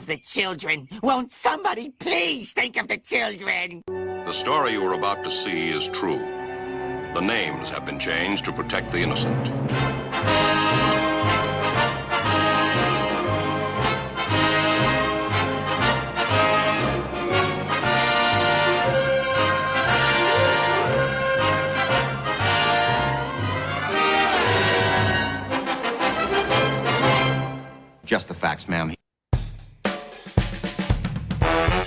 of the children. Won't somebody please think of the children? The story you are about to see is true. The names have been changed to protect the innocent. Just the facts, ma'am.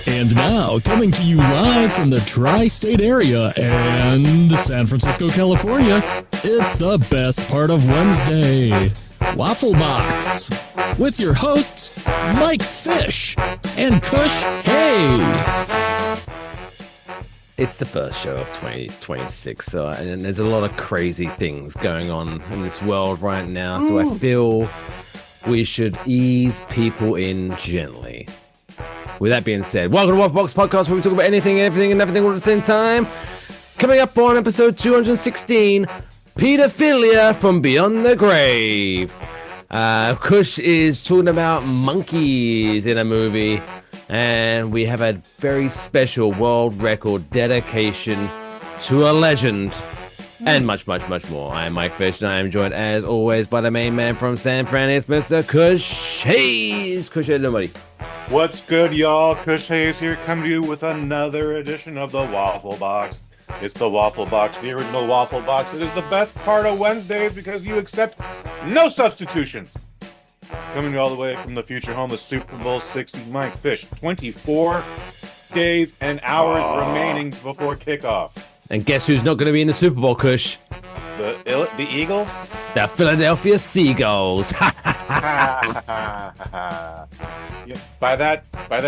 And now, coming to you live from the tri-state area and San Francisco, California, it's the best part of Wednesday, Waffle Box, with your hosts, Mike Fish and Kush Hayes. It's the first show of 2026, and there's a lot of crazy things going on in this world right now, so I feel we should ease people in gently. With that being said, welcome to Waffle Box Podcast, where we talk about anything, everything, and everything all at the same time. Coming up on episode 216, Pedophilia from Beyond the Grave. Kush is talking about monkeys in a movie, and we have a very special world record dedication to a legend. And much, much, much more. I am Mike Fish, and I am joined, as always, by the main man from San Fran. It's Mr. Kush Hayes. Kush, hello, buddy. What's good, y'all? Kush Hayes here, coming to you with another edition of the Waffle Box. It's the Waffle Box, the original Waffle Box. It is the best part of Wednesdays because you accept no substitutions. Coming to you all the way from the future home of Super Bowl 60, Mike Fish. 24 days and hours remaining before kickoff. And guess who's not going to be in the Super Bowl, Kush? The Eagles? The Philadelphia Seagulls. Yeah, by that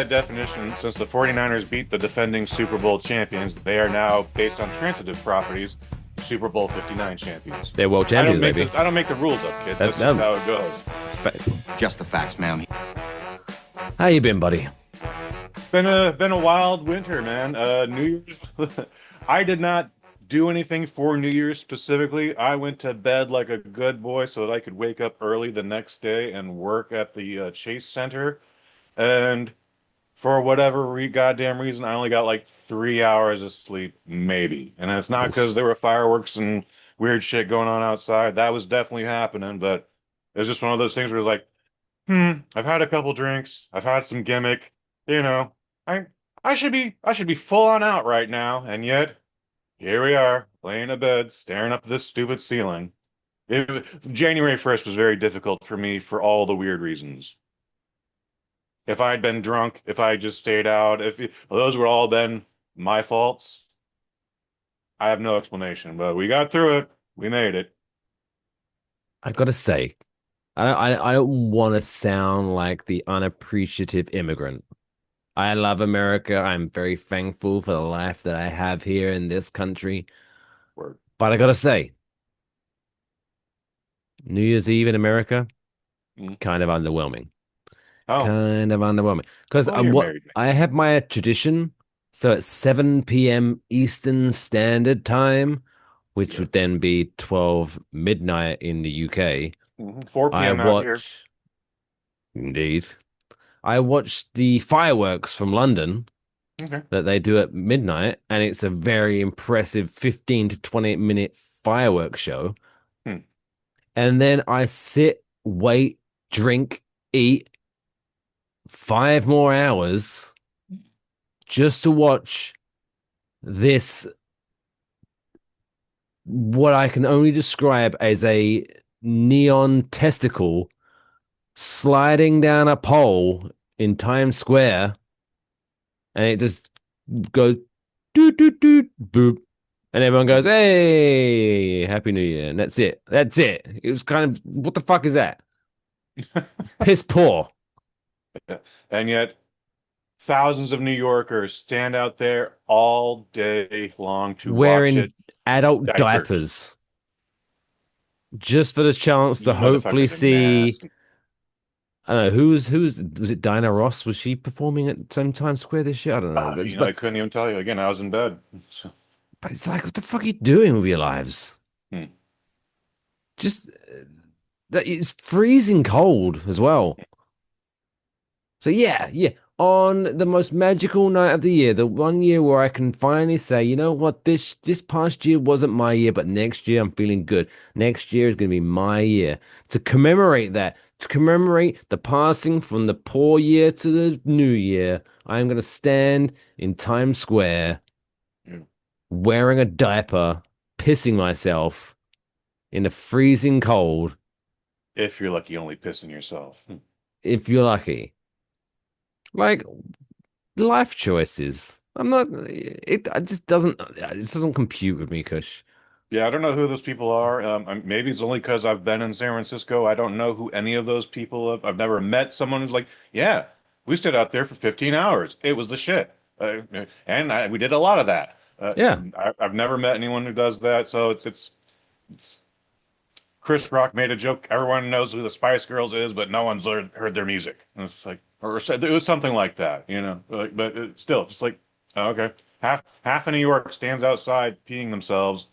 definition, since the 49ers beat the defending Super Bowl champions, they are now, based on transitive properties, Super Bowl 59 champions. They're world champions, baby. I don't make the rules up, kids. That's just how it goes. Just the facts, ma'am. How you been, buddy? Been a wild winter, man. New Year's, I did not do anything for New Year's specifically. I went to bed like a good boy so that I could wake up early the next day and work at the Chase Center. And for whatever goddamn reason, I only got like 3 hours of sleep, maybe. And it's not because there were fireworks and weird shit going on outside. That was definitely happening, but it was just one of those things where it's like, I've had a couple drinks, I've had some gimmick, you know, I should be full on out right now, and yet here we are, laying in bed, staring up at this stupid ceiling. January 1st was very difficult for me for all the weird reasons. If I had been drunk, if I just stayed out, if those would all been my faults, I have no explanation. But we got through it. We made it. I've got to say, I don't want to sound like the unappreciative immigrant. I love America. I'm very thankful for the life that I have here in this country. Word. But I got to say, New Year's Eve in America, kind of underwhelming. Oh. Kind of underwhelming. Because married. I have my tradition. So at 7 p.m. Eastern Standard Time, which would then be 12 midnight in the UK. 4 p.m. out here. Indeed. I watched the fireworks from London that they do at midnight, and it's a very impressive 15 to 20-minute fireworks show. And then I sit, wait, drink, eat 5 more hours just to watch this, what I can only describe as a neon testicle sliding down a pole in Times Square, and it just goes doot doot doot boop, and everyone goes, "Hey, Happy New Year!" And that's it. That's it. It was kind of, what the fuck is that? Piss poor. And yet, thousands of New Yorkers stand out there all day long to wearing watch it. Adult diapers, just for the chance to hopefully see. Nasty. I don't know who's was it? Dinah Ross, was she performing at some Times Square this year? I don't know. I couldn't even tell you. Again, I was in bed. So. But it's like, what the fuck are you doing with your lives? Just that it's freezing cold as well. So yeah. On the most magical night of the year, the one year where I can finally say, you know what, this past year wasn't my year, but next year I'm feeling good. Next year is going to be my year. To commemorate that, to commemorate the passing from the poor year to the new year, I am going to stand in Times Square Yeah. wearing a diaper, pissing myself in the freezing cold, If you're lucky, only pissing yourself. if you're lucky. Like life choices. I'm not. It just doesn't compute with me, Kush. Yeah, I don't know who those people are. Maybe it's only because I've been in San Francisco. I don't know who any of those people are. I've never met someone who's like, yeah, we stood out there for 15 hours. It was the shit. We did a lot of that. Yeah. I've never met anyone who does that. So it's Chris Rock made a joke. Everyone knows who the Spice Girls is, but no one's heard their music. And it's like, or it was something like that, you know. But still, just like, oh, okay, half of New York stands outside peeing themselves,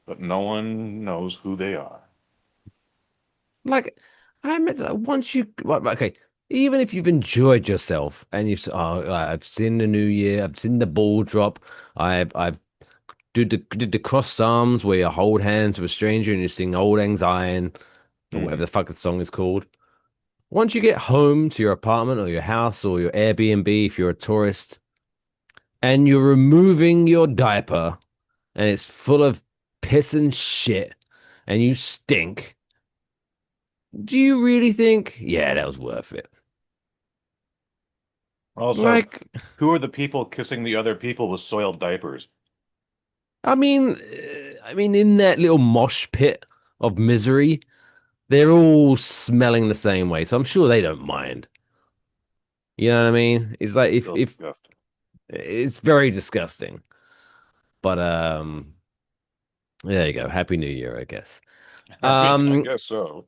but no one knows who they are. Like I admit that once you okay, even if you've enjoyed yourself and I've seen the new year, I've seen the ball drop, I've did the cross arms where you hold hands with a stranger and you sing Old Lang Syne or whatever Hmm. the fuck the song is called. Once you get home to your apartment or your house or your Airbnb if you're a tourist and you're removing your diaper and it's full of piss and shit and you stink, do you really think, yeah, that was worth it? Also, Like, who are the people kissing the other people with soiled diapers? I mean, in that little mosh pit of misery, they're all smelling the same way, so I'm sure they don't mind. You know what I mean? It's like if Still if disgusting. it's very disgusting, but there you go. Happy New Year, I guess. I mean, I Um, guess so.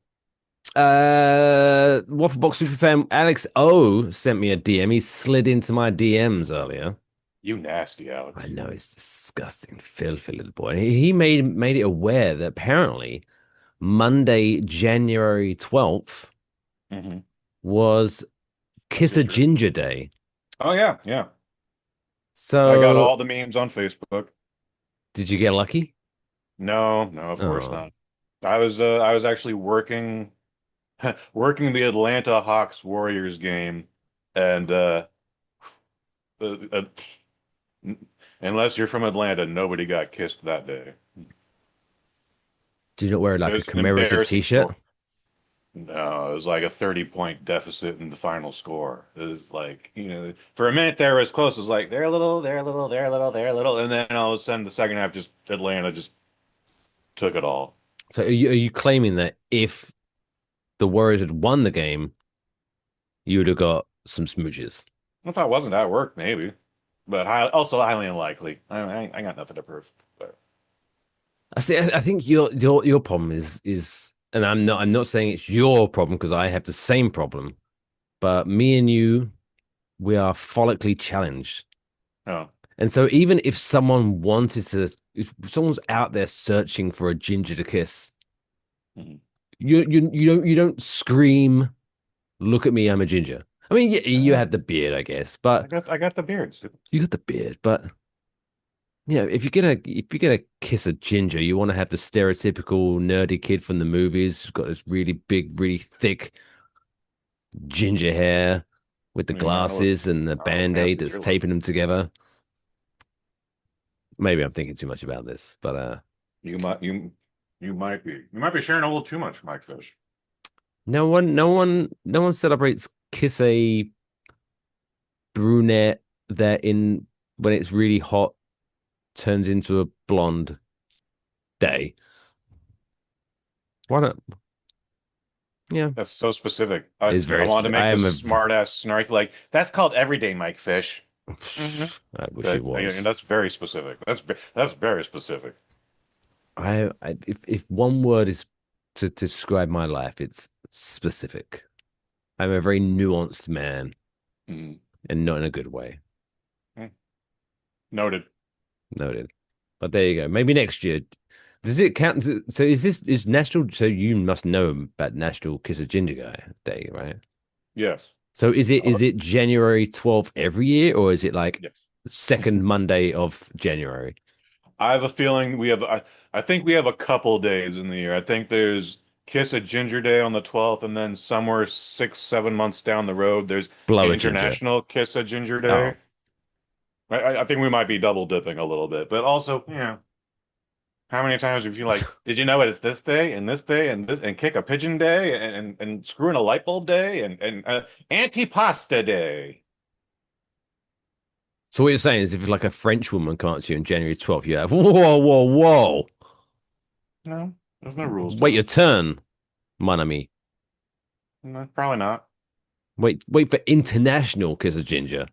Waffle Box Superfan Alex O sent me a DM. He slid into my DMs earlier. You nasty, I Alex. know it's disgusting, filthy little boy. He made it aware that apparently Monday, January 12th Hmm. was Kiss a Ginger. Ginger Day. Oh yeah, yeah. I got So all the memes on Facebook. did you get lucky? No, no, of course Oh, not. I was actually working working the Atlanta Hawks Warriors game, and uh, uh, unless you're from Atlanta, nobody got kissed that day. did you not wear It like a was an commemorative embarrassing t-shirt? score. No, it was like a 30-point deficit in the final score. It was like, for a minute there it was close. It was like they're a little, they're a little, they're a little, they're a little, and then all of a sudden the second half just Atlanta just took it all. So are you claiming that if the Warriors had won the game, you would have got some smooches? If I wasn't at work, maybe, but also highly unlikely. I got nothing to prove. But I see. I think your problem is, and I'm not saying it's your problem because I have the same problem. But me and you, we are follically challenged. no. And so even if someone wanted to, if someone's out there searching for a ginger to kiss, Mhm. you don't scream, "Look at me, I'm a ginger." I mean, you Uh, have the beard, I guess, I but got I got the beards. you got the beard. But if you're gonna kiss a ginger, you want to have the stereotypical nerdy kid from the movies who's got this really big, really thick ginger hair with the Yeah, glasses and the how band-aid fancy's that's your look? taping them together. Maybe I'm thinking too much about this, but You might be sharing a little too much, Mike Fish. no one celebrates kiss a brunette that in when it's really hot turns into a blonde day. Why not? Yeah, That's so specific. I it's I very wanted to specific. I make am this a. smart ass snark like that's called everyday Mike Fish. Hmm. I wish it But was. that's very specific. That's very specific. If one word is to describe my life, it's specific. I'm a very nuanced man, Mm. and not in a good way. Mm. Noted. Noted. But there you go. Maybe next year. Does it count? So is National? So you must know about National Kiss a Ginger Guy Day, right? Yes. So is it January 12th every year, or is it like Yes. the second Monday of January? I have a feeling I think we have a couple days in the year. I think there's Kiss a Ginger Day on the 12th, and then somewhere 6, 7 months down the road, there's Blow a ginger. International Kiss a Ginger Oh, Day. I think we might be double dipping a little bit, but also, how many times have you like, did you know it's this day and this day and this and kick a pigeon day and screw in a light bulb day and antipasta day? so what you're saying is if like a French woman comes to you on January 12th, you have whoa, whoa, whoa. No, there's no rules to Wait your it. turn, mon ami. No, probably not. Wait for international kiss of ginger.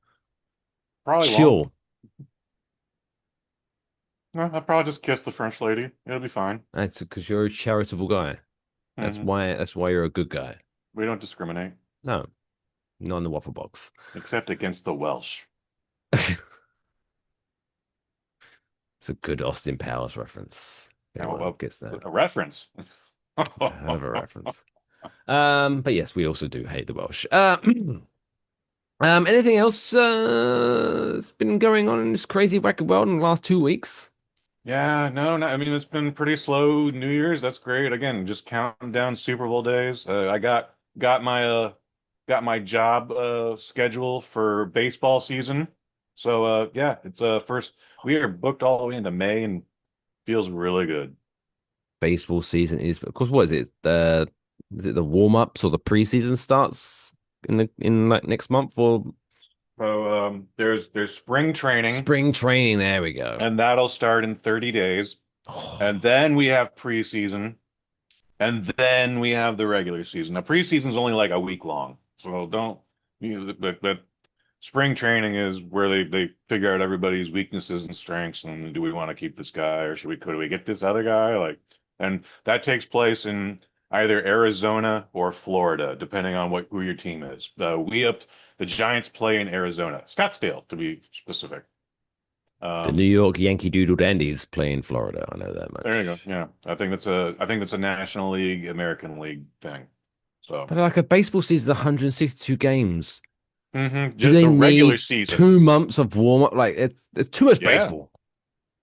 Probably won't. Sure. No, I'll probably just kiss the French lady. It'll be fine. That's because you're a charitable guy. Hmm. That's why you're a good guy. We don't discriminate, No, not in the waffle box. except against the Welsh. It's a good Austin Powers reference. Oh, Everyone well, gets that. a reference. It's a hell of a reference. But yes, we also do hate the Welsh. Anything else that's been going on in this crazy wacky world in the last 2 weeks? Yeah, no, no. I mean, it's been pretty slow New Year's. That's great. Again, just counting down Super Bowl days. I got my job schedule for baseball season. So yeah, it's first we are booked all the way into May and feels really good. Baseball season is, of course, what is it? Is it the warm-ups or the preseason starts in like next month or So there's spring training, spring training? There we go. and that'll start in 30 days. And then we have preseason, and then we have the regular season. Now, preseason's only like a week long, so don't but spring training is where they figure out everybody's weaknesses and strengths, and do we want to keep this guy or could we get this other guy? Like, and that takes place in either Arizona or Florida, depending on who your team is. The Giants play in Arizona, Scottsdale to be specific. The New Um, York Yankee Doodle Dandies play in Florida. I know that there you go. much. Yeah, I think that's a National League, American League thing. So, But like a baseball season is 162 games. Do just they the regular need season. 2 months of warm up? Like it's too much Yeah, baseball.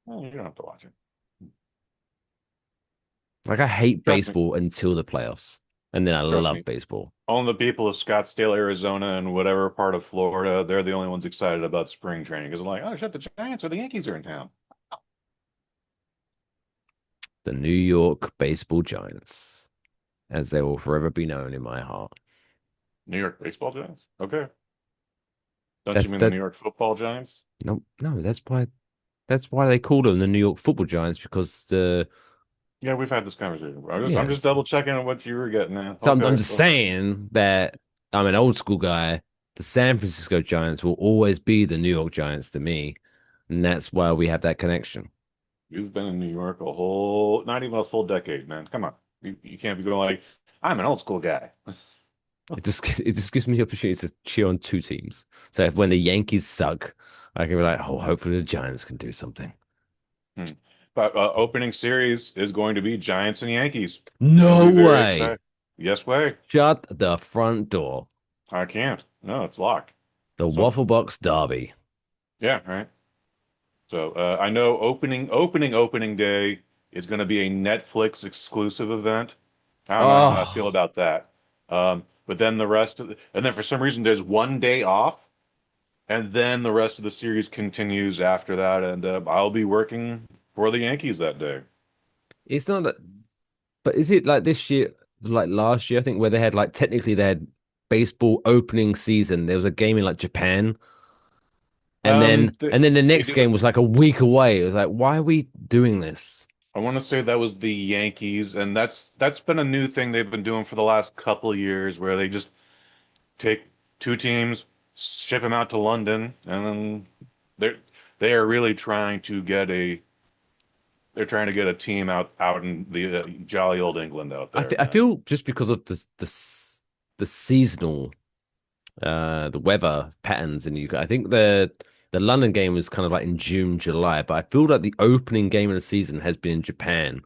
well, you don't have to watch it. Like I hate Trust me. baseball until the playoffs, and then I Trust love me. baseball. Only the people of Scottsdale, Arizona, and whatever part of Florida, they're the only ones excited about spring training because they're like, oh shit, the Giants or the Yankees are in town. The New York Baseball Giants, as they will forever be known in my heart. New York baseball Giants? Okay. Don't you That's mean the that. New York football Giants? No, no. That's why they call them the New York Football Giants because the. Yeah, we've had this conversation. I'm just Yes. double checking on what you were getting at. So I'm Okay. just saying that I'm an old school guy. The San Francisco Giants will always be the New York Giants to me, and that's why we have that connection. You've been in New York not even a full decade, man. Come on. You can't be going like, I'm an old school guy. It just gives me the opportunity to cheer on two teams. So if when the Yankees suck, I can be like, oh, hopefully the Giants can do something. Hmm. But opening series is going to be Giants and Yankees. It'll No be very way. exciting. Yes, way. Shut the front door. I can't. No, it's locked. The So Waffle Box Derby. yeah, right. So I know opening day is going to be a Netflix exclusive event. I don't know how I feel Oh, about that. But then and then for some reason there's one day off, and then the rest of the series continues after that, and I'll be working for the Yankees that day. it's not that, but is it like this year, like last year, I think, where they had like technically they had baseball opening season. There was a game in like Japan, and then They, and then the they next do it. game was like a week away. It was like, why are we doing this? I want to say that was the Yankees, and that's been a new thing they've been doing for the last couple of years, where they just take two teams, ship them out to London, and then they're they are really trying to get a they're trying to get a team out in the jolly old England out I there, feel, I man. feel just because of the seasonal the weather patterns in the UK. I think the London game was kind of like in June, July, but I feel like the opening game of the season has been in Japan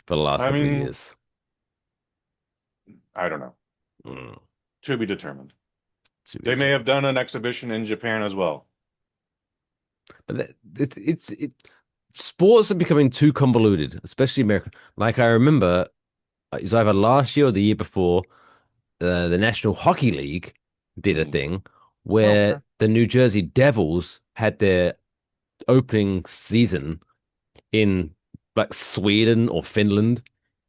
for the last I couple of mean, years. I don't know. Mm. To be determined. They may have done an exhibition in Japan as well. But sports are becoming too convoluted, especially America. Like I remember, it was either last year or the year before, the National Hockey League did a Mhm. thing Oh, where okay. the New Jersey Devils had their opening season in like Sweden or Finland,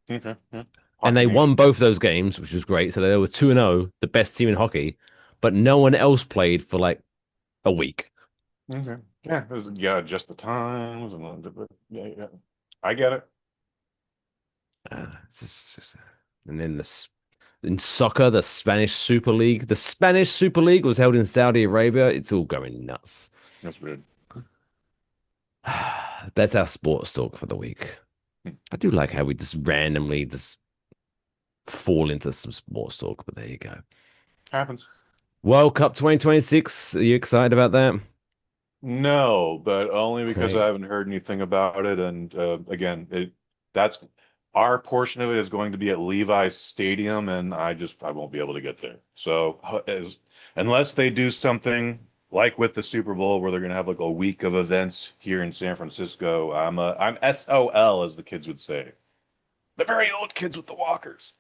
Okay. Yeah. and Hockey they Nation. won both those games, which was great. So they were 2-0, the best team in hockey, but no one else played for like a week. Okay. Yeah. Yeah. Just the times yeah. Yeah. I get it. And then in soccer, the Spanish Super League. The Spanish Super League was held in Saudi Arabia. It's all going nuts. That's weird. That's our sports talk for the week. I do like how we just randomly just fall into some sports talk, but there you go. Happens. World Cup 2026. Are you excited about that? No, but only because I Okay. haven't heard anything about it. And again, that's our portion of it is going to be at Levi's Stadium, and I won't be able to get there. So unless they do something like with the Super Bowl, where they're going to have like a week of events here in San Francisco, I'm SOL, as the kids would say, the very old kids with the walkers.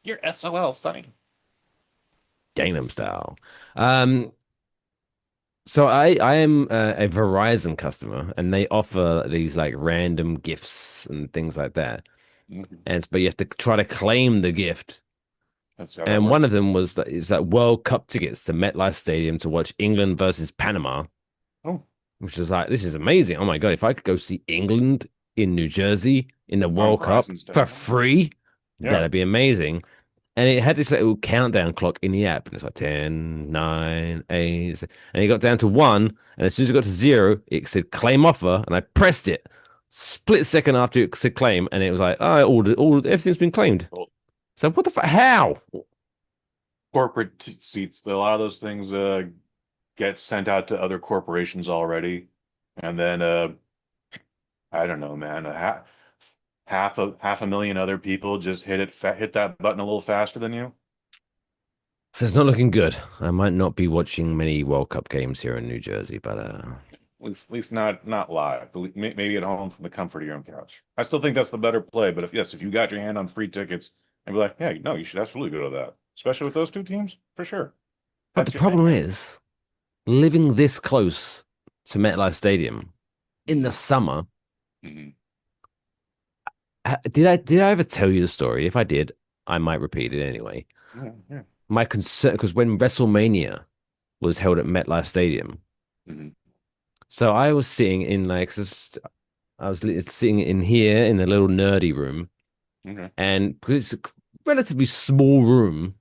You're SOL, Sonny. Gangnam Style. Um, so I am a Verizon customer, and they offer these like random gifts and things like that. Mhm. But you have to try to claim the gift. That's how that And one works. of them was that is that World Cup tickets to MetLife Stadium to watch England versus Panama, Oh, which is like this is amazing. Oh my God, if I could go see England in New Jersey in the on World Cup Verizon for Stadium. free, Yeah. that'd be amazing. And it had this little countdown clock in the app, and it's like 10, 9, 8, and it got down to 1, and as soon as it got to 0, it said claim offer, and I pressed it. Split second after it said claim, and it was like, oh, I ordered, all everything's been claimed. Well, So what the fuck? How? corporate seats, a lot of those things get sent out to other corporations already, and then I don't know, man, half a million other people just hit that button a little faster than you. So it's not looking good. I might not be watching many World Cup games here in New Jersey, but At least not live. Maybe at home from the comfort of your own couch. I still think that's the better play. But if you got your hand on free tickets, and be like, yeah, no, you should absolutely go to that, especially with those two teams for sure. the That's your thing, problem man. is living this close to MetLife Stadium in the Mhm. summer. Mhm. Did I ever tell you the story? If I did, I might repeat it anyway. Yeah, yeah. My concern, because when WrestleMania was held at MetLife Stadium, Mhm. so I was sitting in like just I was sitting in here in the little nerdy room, Okay. and because it's a relatively small room,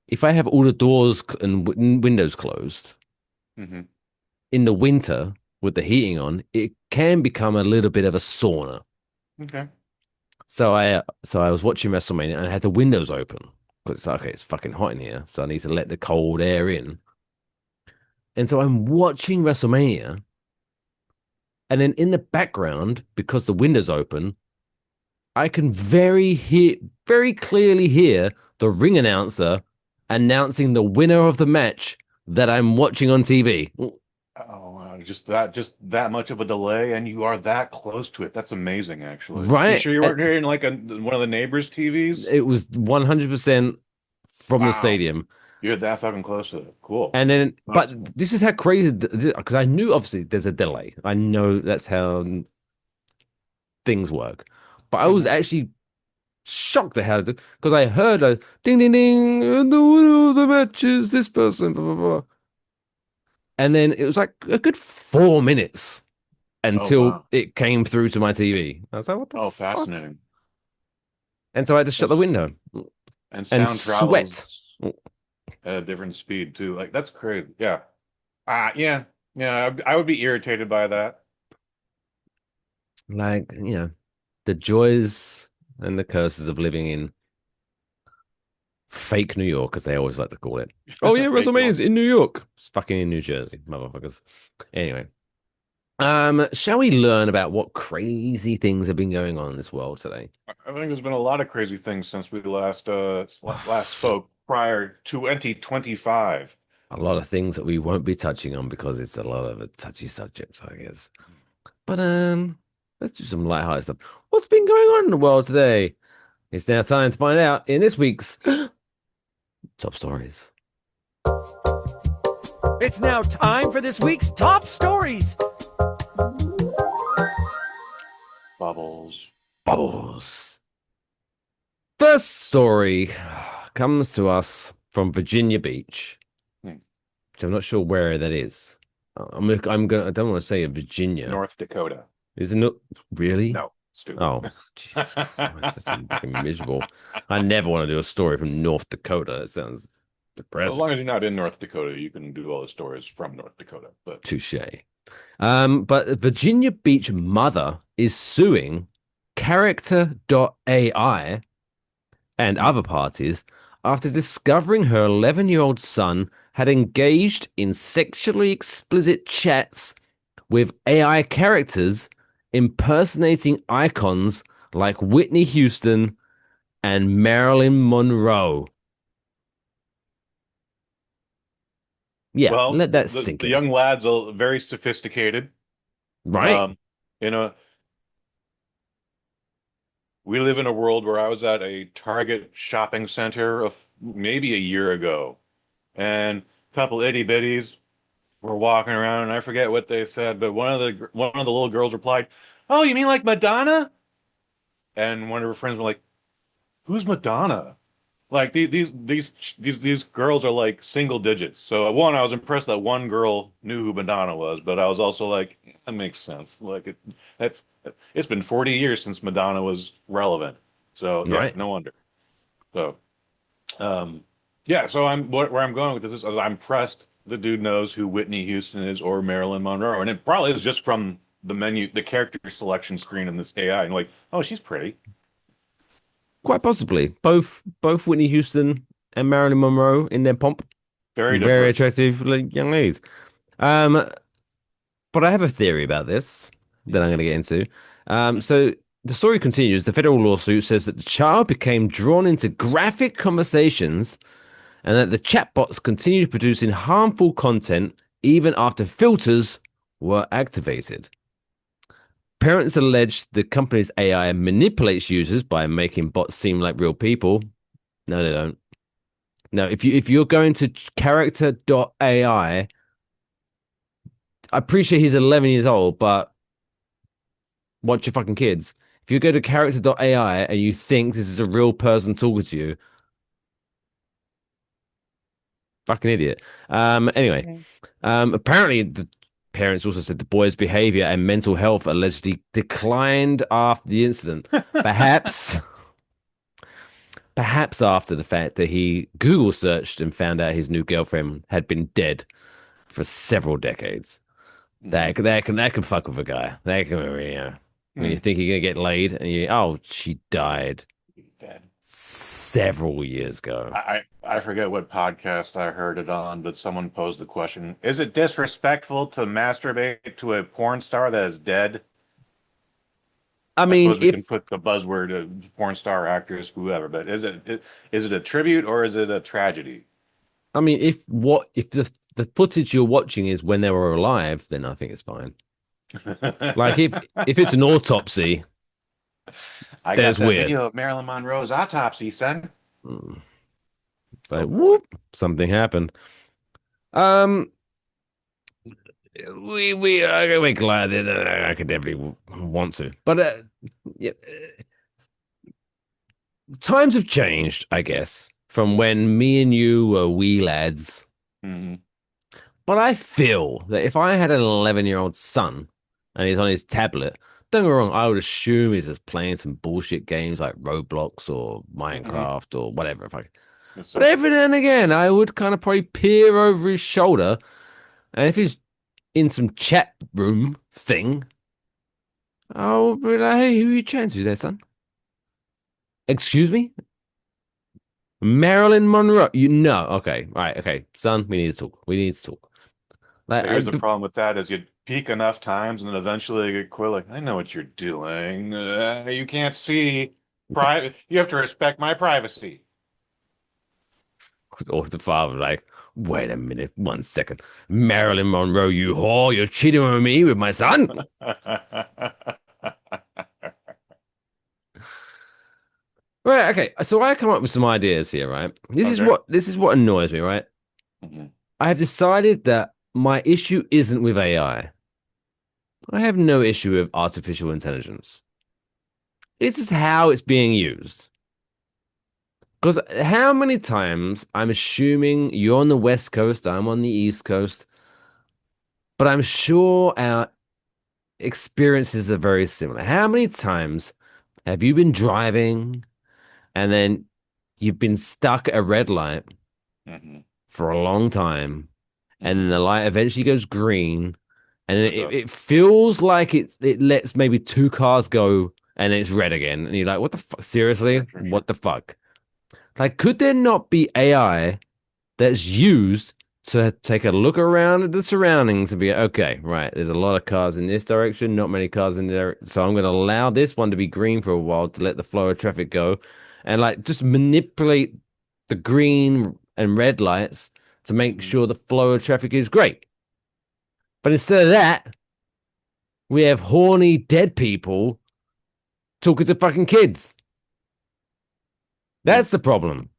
if I have all the doors and windows closed Mhm. in the winter with the heating on, it can become a little bit of a sauna. Okay. So I was watching WrestleMania and I had the windows open because it's okay, it's fucking hot in here, so I need to let the cold air in. And so I'm watching WrestleMania, and then in the background, because the window's open, I can very clearly hear the ring announcer announcing the winner of the match that I'm watching on TV. Oh, wow. Just that much of a delay, and you are that close to it. That's amazing, actually. You Right? sure you weren't hearing like one of the neighbors' TVs? It was 100% from the Wow. stadium. You're that fucking close to it. Cool. And then, That's but this is how crazy, because I knew obviously there's a delay. I know that's how things work. But I was Mhm. actually shocked at how, because I heard a ding, ding, ding, and the winner of the match is this person, blah, blah, blah. And then it was like a good 4 minutes Oh, until wow. it came through to my TV. I was like, what the Oh, fuck? fascinating. And so I had to shut the That's window and and sound sweat. travels at a different speed too. Like that's crazy. Yeah. Yeah. Yeah. I would be irritated by that. Like, the joys and the curses of living in fake New York, as they always like to call it. Oh yeah, Fake WrestleMania's York. in New York. It's fucking in New Jersey, motherfuckers. Anyway, shall we learn about what crazy things have been going on in this world today? I think there's been a lot of crazy things since we last spoke. prior to 2025. A lot of things that we won't be touching on because it's a lot of a touchy subject, I guess. But let's do some lighthearted stuff. What's been going on in the world today? It's now time to find out in this week's top stories. It's now time for this week's top stories. Bubbles. Bubbles. First story comes to us from Virginia Beach, which I'm not sure where that is. I don't want to say Virginia. North Dakota. Is it not really? No, stupid. Oh, Jesus Christ, that's fucking miserable. I never want to do a story from North Dakota. That sounds As depressing. long as you're not in North Dakota, you can do all the stories from North Dakota. But Touche. But Virginia Beach mother is suing Character.ai and other parties after discovering her 11-year-old son had engaged in sexually explicit chats with AI characters impersonating icons like Whitney Houston and Marilyn Monroe. Yeah, well, let that the sink the in. young lads are very sophisticated. Right? You know, we live in a world where I was at a Target shopping center of maybe a year ago, and a couple itty bitties were walking around, and I forget what they said, but one of the little girls replied, "Oh, you mean like Madonna?" And one of her friends were like, "Who's Madonna?" Like these girls are like single digits. So one, I was impressed that one girl knew who Madonna was, but I was also like, that makes sense. Like that it's been 40 years since Madonna was relevant. So yeah, Right. no wonder. So yeah, so where I'm going with this is I'm impressed the dude knows who Whitney Houston is or Marilyn Monroe, and it probably is just from the character selection screen in this AI, and like, oh, she's pretty. Quite possibly. Both Whitney Houston and Marilyn Monroe in their pomp. Very Very different. attractive young ladies. Um, but I have a theory about this that I'm going to get into. So the story continues. The federal lawsuit says that the child became drawn into graphic conversations and that the chatbots continued producing harmful content even after filters were activated. Parents allege the company's AI manipulates users by making bots seem like real people. No, they don't. No, if you're going to character.ai, I appreciate he's 11 years old, but watch your fucking kids. If you go to character.ai and you think this is a real person talking to you, fucking idiot. Anyway, apparently the parents also said the boy's behavior and mental health allegedly declined after the incident. Perhaps after the fact that he Google searched and found out his new girlfriend had been dead for several decades. That can fuck with a guy. That can, when you think you're gonna get laid and she died Dead. several years ago. I forget what podcast I heard it on, but someone posed the question: is it disrespectful to masturbate to a porn star that is dead? I I mean, suppose we can put the buzzword of porn star, actress, whoever, but is it a tribute or is it a tragedy? if the footage you're watching is when they were alive, then I think it's fine. Like if it's an autopsy, I then got it's that weird. video of Marilyn Monroe's autopsy, son. Like, Oh, boy. whoop, something happened. Um, we're glad that I could definitely want to, but yeah, times have changed, I guess, from when me and you were wee lads. Mhm. But I feel that if I had an 11-year-old son and he's on his tablet, don't get me wrong, I would assume he's just playing some bullshit games like Roblox or Minecraft or whatever. But every now and again, I would kind of probably peer over his shoulder, and if he's in some chat room thing, I'll be like, "Hey, who are you chatting to there, son? Excuse me? Marilyn Monroe? You know? Okay, right, okay, son, we need to talk. We need to talk." Like, But here's the problem with that is you peek enough times and then eventually you get quit like, I know what you're doing. You can't see private. You have to respect my privacy. Or the father, like, wait a minute, 1 second. Marilyn Monroe, you whore, you're cheating on me with my son? Right, okay. So I come up with some ideas here, right? Okay. This is what annoys me, right? Mhm. I have decided that my issue isn't with AI. I have no issue with artificial intelligence. It's just how it's being used. Because how many times I'm assuming you're on the West Coast, I'm on the East Coast, but I'm sure our experiences are very similar. How many times have you been driving and then you've been stuck at a red light Mhm. for a long time, and then Mhm. the light eventually goes green, and It does. it feels like it lets maybe two cars go, and then it's red again, and you're like, what the fuck? Sure, Seriously? sure, sure. What the fuck? Like, could there not be AI that's used to take a look around at the surroundings and be okay, right? There's a lot of cars in this direction, not many cars in there, so I'm going to allow this one to be green for a while to let the flow of traffic go, and like just manipulate the green and red lights to make Mhm. sure the flow of traffic is great. But instead of that, we have horny dead people talking to fucking kids. Mm. That's the problem.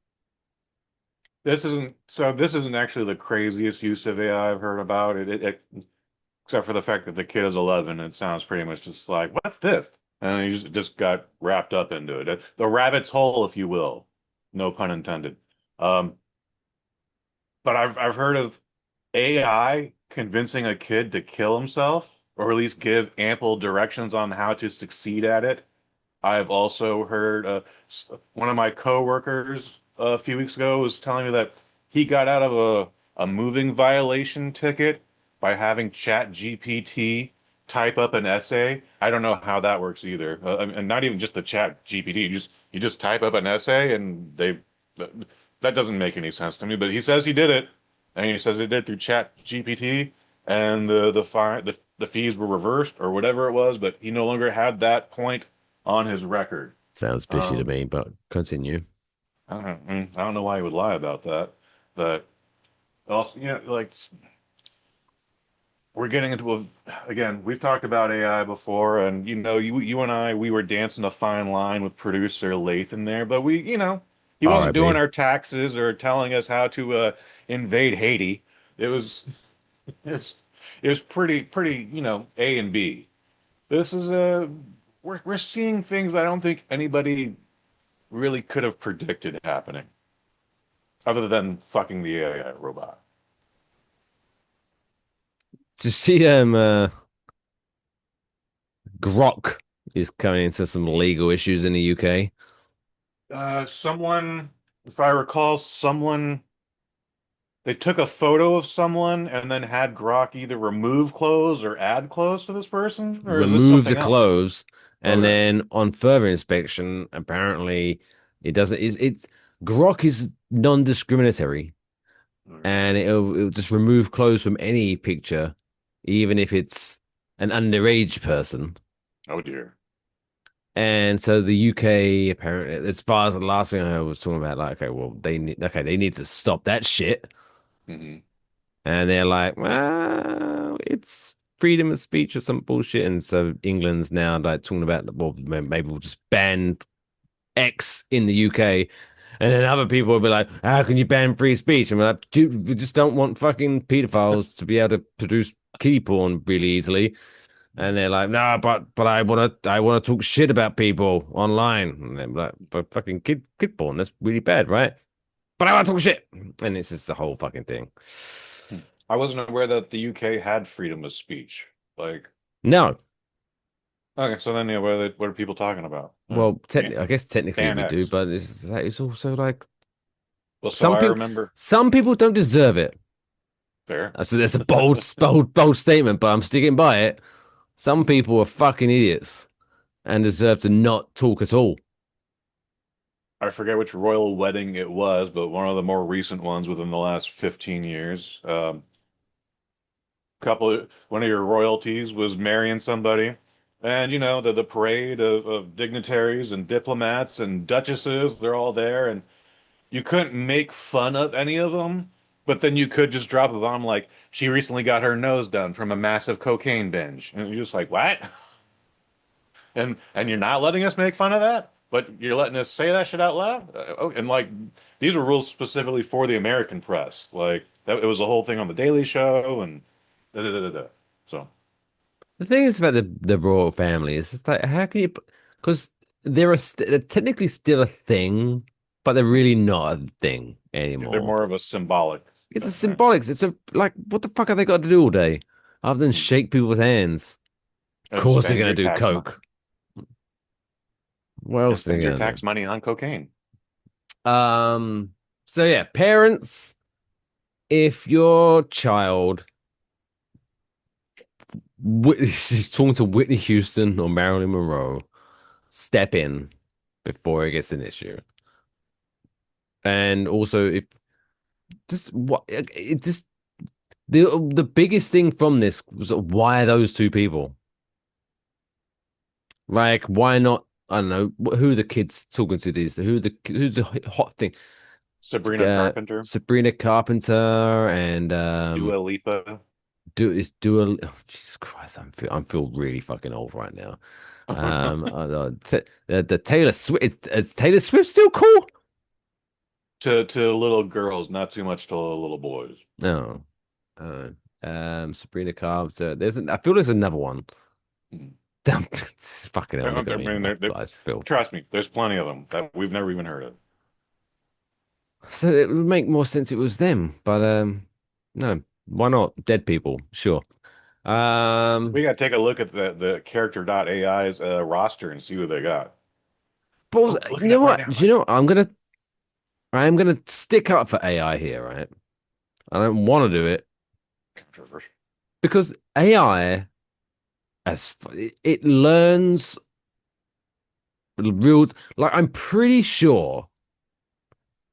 This isn't actually the craziest use of AI I've heard about except for the fact that the kid is 11. It sounds pretty much just like, what's this? And he just got wrapped up into it. The rabbit's hole, if you will. No pun intended. Um, but I've heard of AI convincing a kid to kill himself, or at least give ample directions on how to succeed at it. I've also heard one of my coworkers a few weeks ago was telling me that he got out of a moving violation ticket by having Chat GPT type up an essay. I don't know how that works either. And not even just the Chat GPT. You just type up an essay and that doesn't make any sense to me. But he says he did it, and he says he did it through Chat GPT, and the fees were reversed or whatever it was. But he no longer had that point on his record. Sounds fishy to Um, me, but continue. I don't know why he would lie about that, but also, we're getting into again, we've talked about AI before, and you and I, we were dancing a fine line with producer Lathan there, but he wasn't doing R.I.P. our taxes or telling us how to invade Haiti. It was, it's, it was pretty, A and B. This is we're seeing things I don't think anybody really could have predicted happening, other than fucking the AI robot. To see Grok is coming into some legal issues in the UK. Someone, if I recall, they took a photo of someone and then had Grok either remove clothes or add clothes to this person, or is this Remove the something else? clothes, and Okay. then on further inspection, apparently it doesn't. It's Grok is non-discriminatory, Okay. and it'll just remove clothes from any picture, even if it's an underage person. Oh dear. And so the UK apparently, as far as the last thing I heard was talking about, like, okay, well, they need to stop that shit. Hmm. And they're like, well, it's freedom of speech or some bullshit. And so England's now like talking about, well, maybe we'll just ban X in the UK. And then other people will be like, how can you ban free speech? And we're like, dude, we just don't want fucking pedophiles to be able to produce kiddie porn really easily. And they're like, no, but I wanna talk shit about people online. And they're like, but fucking kid porn, that's really bad, right? But I want to talk shit. And it's just the whole fucking thing. I wasn't aware that the UK had freedom of speech. Like, No. okay, so then what are people talking about? Well, Ban, I guess technically ban we do, X. but it's also like Well, so I remember. some people don't deserve it. Fair. That's a bold statement, but I'm sticking by it. Some people are fucking idiots and deserve to not talk at all. I forget which royal wedding it was, but one of the more recent ones within the last 15 years. One of your royalties was marrying somebody, and the parade of dignitaries and diplomats and duchesses, they're all there, and you couldn't make fun of any of them, but then you could just drop a bomb like she recently got her nose done from a massive cocaine binge, and you're just like, what? And you're not letting us make fun of that, but you're letting us say that shit out loud. Oh, and like these were rules specifically for the American press. Like that, it was a whole thing on the Daily Show and da da da da. Da. So The thing is about the royal family is just like how can you because they're technically still a thing, but they're really not a thing they're anymore. more of a symbolic It's a thing, right? symbolics. It's a like what the fuck have they got to do all day other than Mm. shake people's hands? Of And course they're spend gonna your do tax money coke. What and else are they spend your gonna tax money on cocaine. do? So yeah, parents, if your child is talking to Whitney Houston or Marilyn Monroe, step in before it gets an issue. And also, if just what it just the biggest thing from this was why those two people? Like, why not? I don't know who the kids talking to these. Who's the hot thing? Sabrina Carpenter, Sabrina Carpenter and Dua Lipa. do a oh, Jesus Christ, I feel really fucking old right now. The Taylor Swift is Taylor Swift still cool? To little girls, not too much to little boys. No. Sabrina Carpenter. I feel there's another one. Mm. Damn, fucking hell, look I at me. mean, My eyes feel. trust me, there's plenty of them that we've never even heard of. So it would make more sense it was them, but no, why not? Dead people, sure. We Um, got to take a look at the character.ai's roster and see who they got. but Oh, look you it know up right what? now. Do you know what? I'm gonna stick up for AI here, right? I don't want to do it Controversial. because AI it learns real like I'm pretty sure.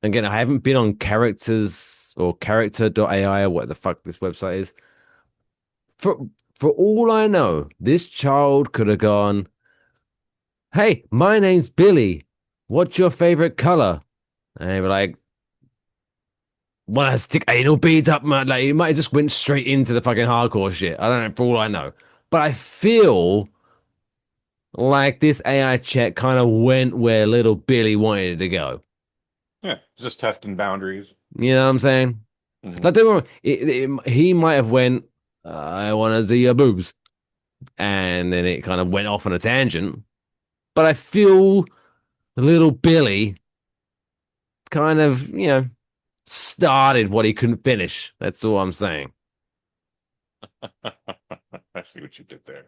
Again, I haven't been on characters or character.ai or what the fuck this website is. For for all I know, this child could have gone, "Hey, my name's Billy. What's your favorite color?" And they were like, "Want to stick anal beads up my?" Like, it might have just went straight into the fucking hardcore shit. I don't know. For all I know, but I feel like this AI chat kind of went where little Billy wanted it to go. Yeah, just testing boundaries. You know what I'm saying? Hmm. Like, don't get me wrong, he might have went, "I want to see your boobs," and then it kind of went off on a tangent. But I feel little Billy kind of, started what he couldn't finish. That's all I'm saying. I see what you did there.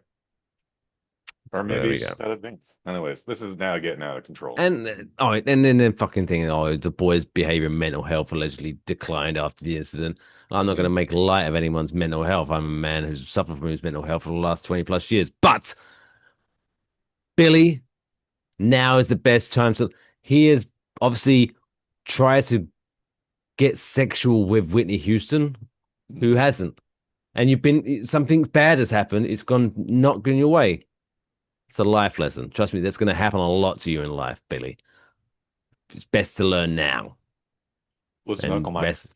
Or There maybe we he's go. just out of things. Anyways, this is now getting out of control. And then the fucking thing, the boy's behavior, mental health allegedly declined after the incident. I'm not going to Mhm. make light of anyone's mental health. I'm a man who's suffered from his mental health for the last 20 plus years. But Billy, now is the best time to. He has obviously tried to get sexual with Whitney Houston. Who hasn't? And you've been something bad has happened. It's gone not going your way. It's a life lesson. Trust me, that's going to happen a lot to you in life, Billy. It's best to learn now. Listen, Uncle And Mike. best,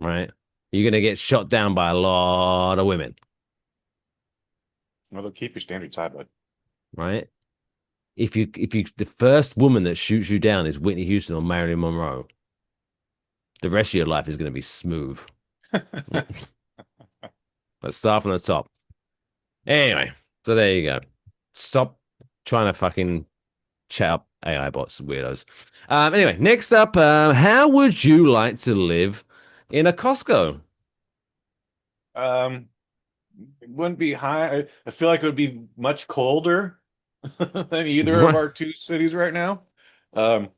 right? You're going to get shot down by a lot of women, Well, they'll keep your standards high, bud. right? If you the first woman that shoots you down is Whitney Houston or Marilyn Monroe, the rest of your life is going to be smooth. Let's start from the top. Anyway, so there you go. Stop trying to fucking chat up AI bots, weirdos. Anyway, next up, how would you like to live in a Costco? Um, it wouldn't be high. I feel like it would be much colder than either of our two cities right now. Um,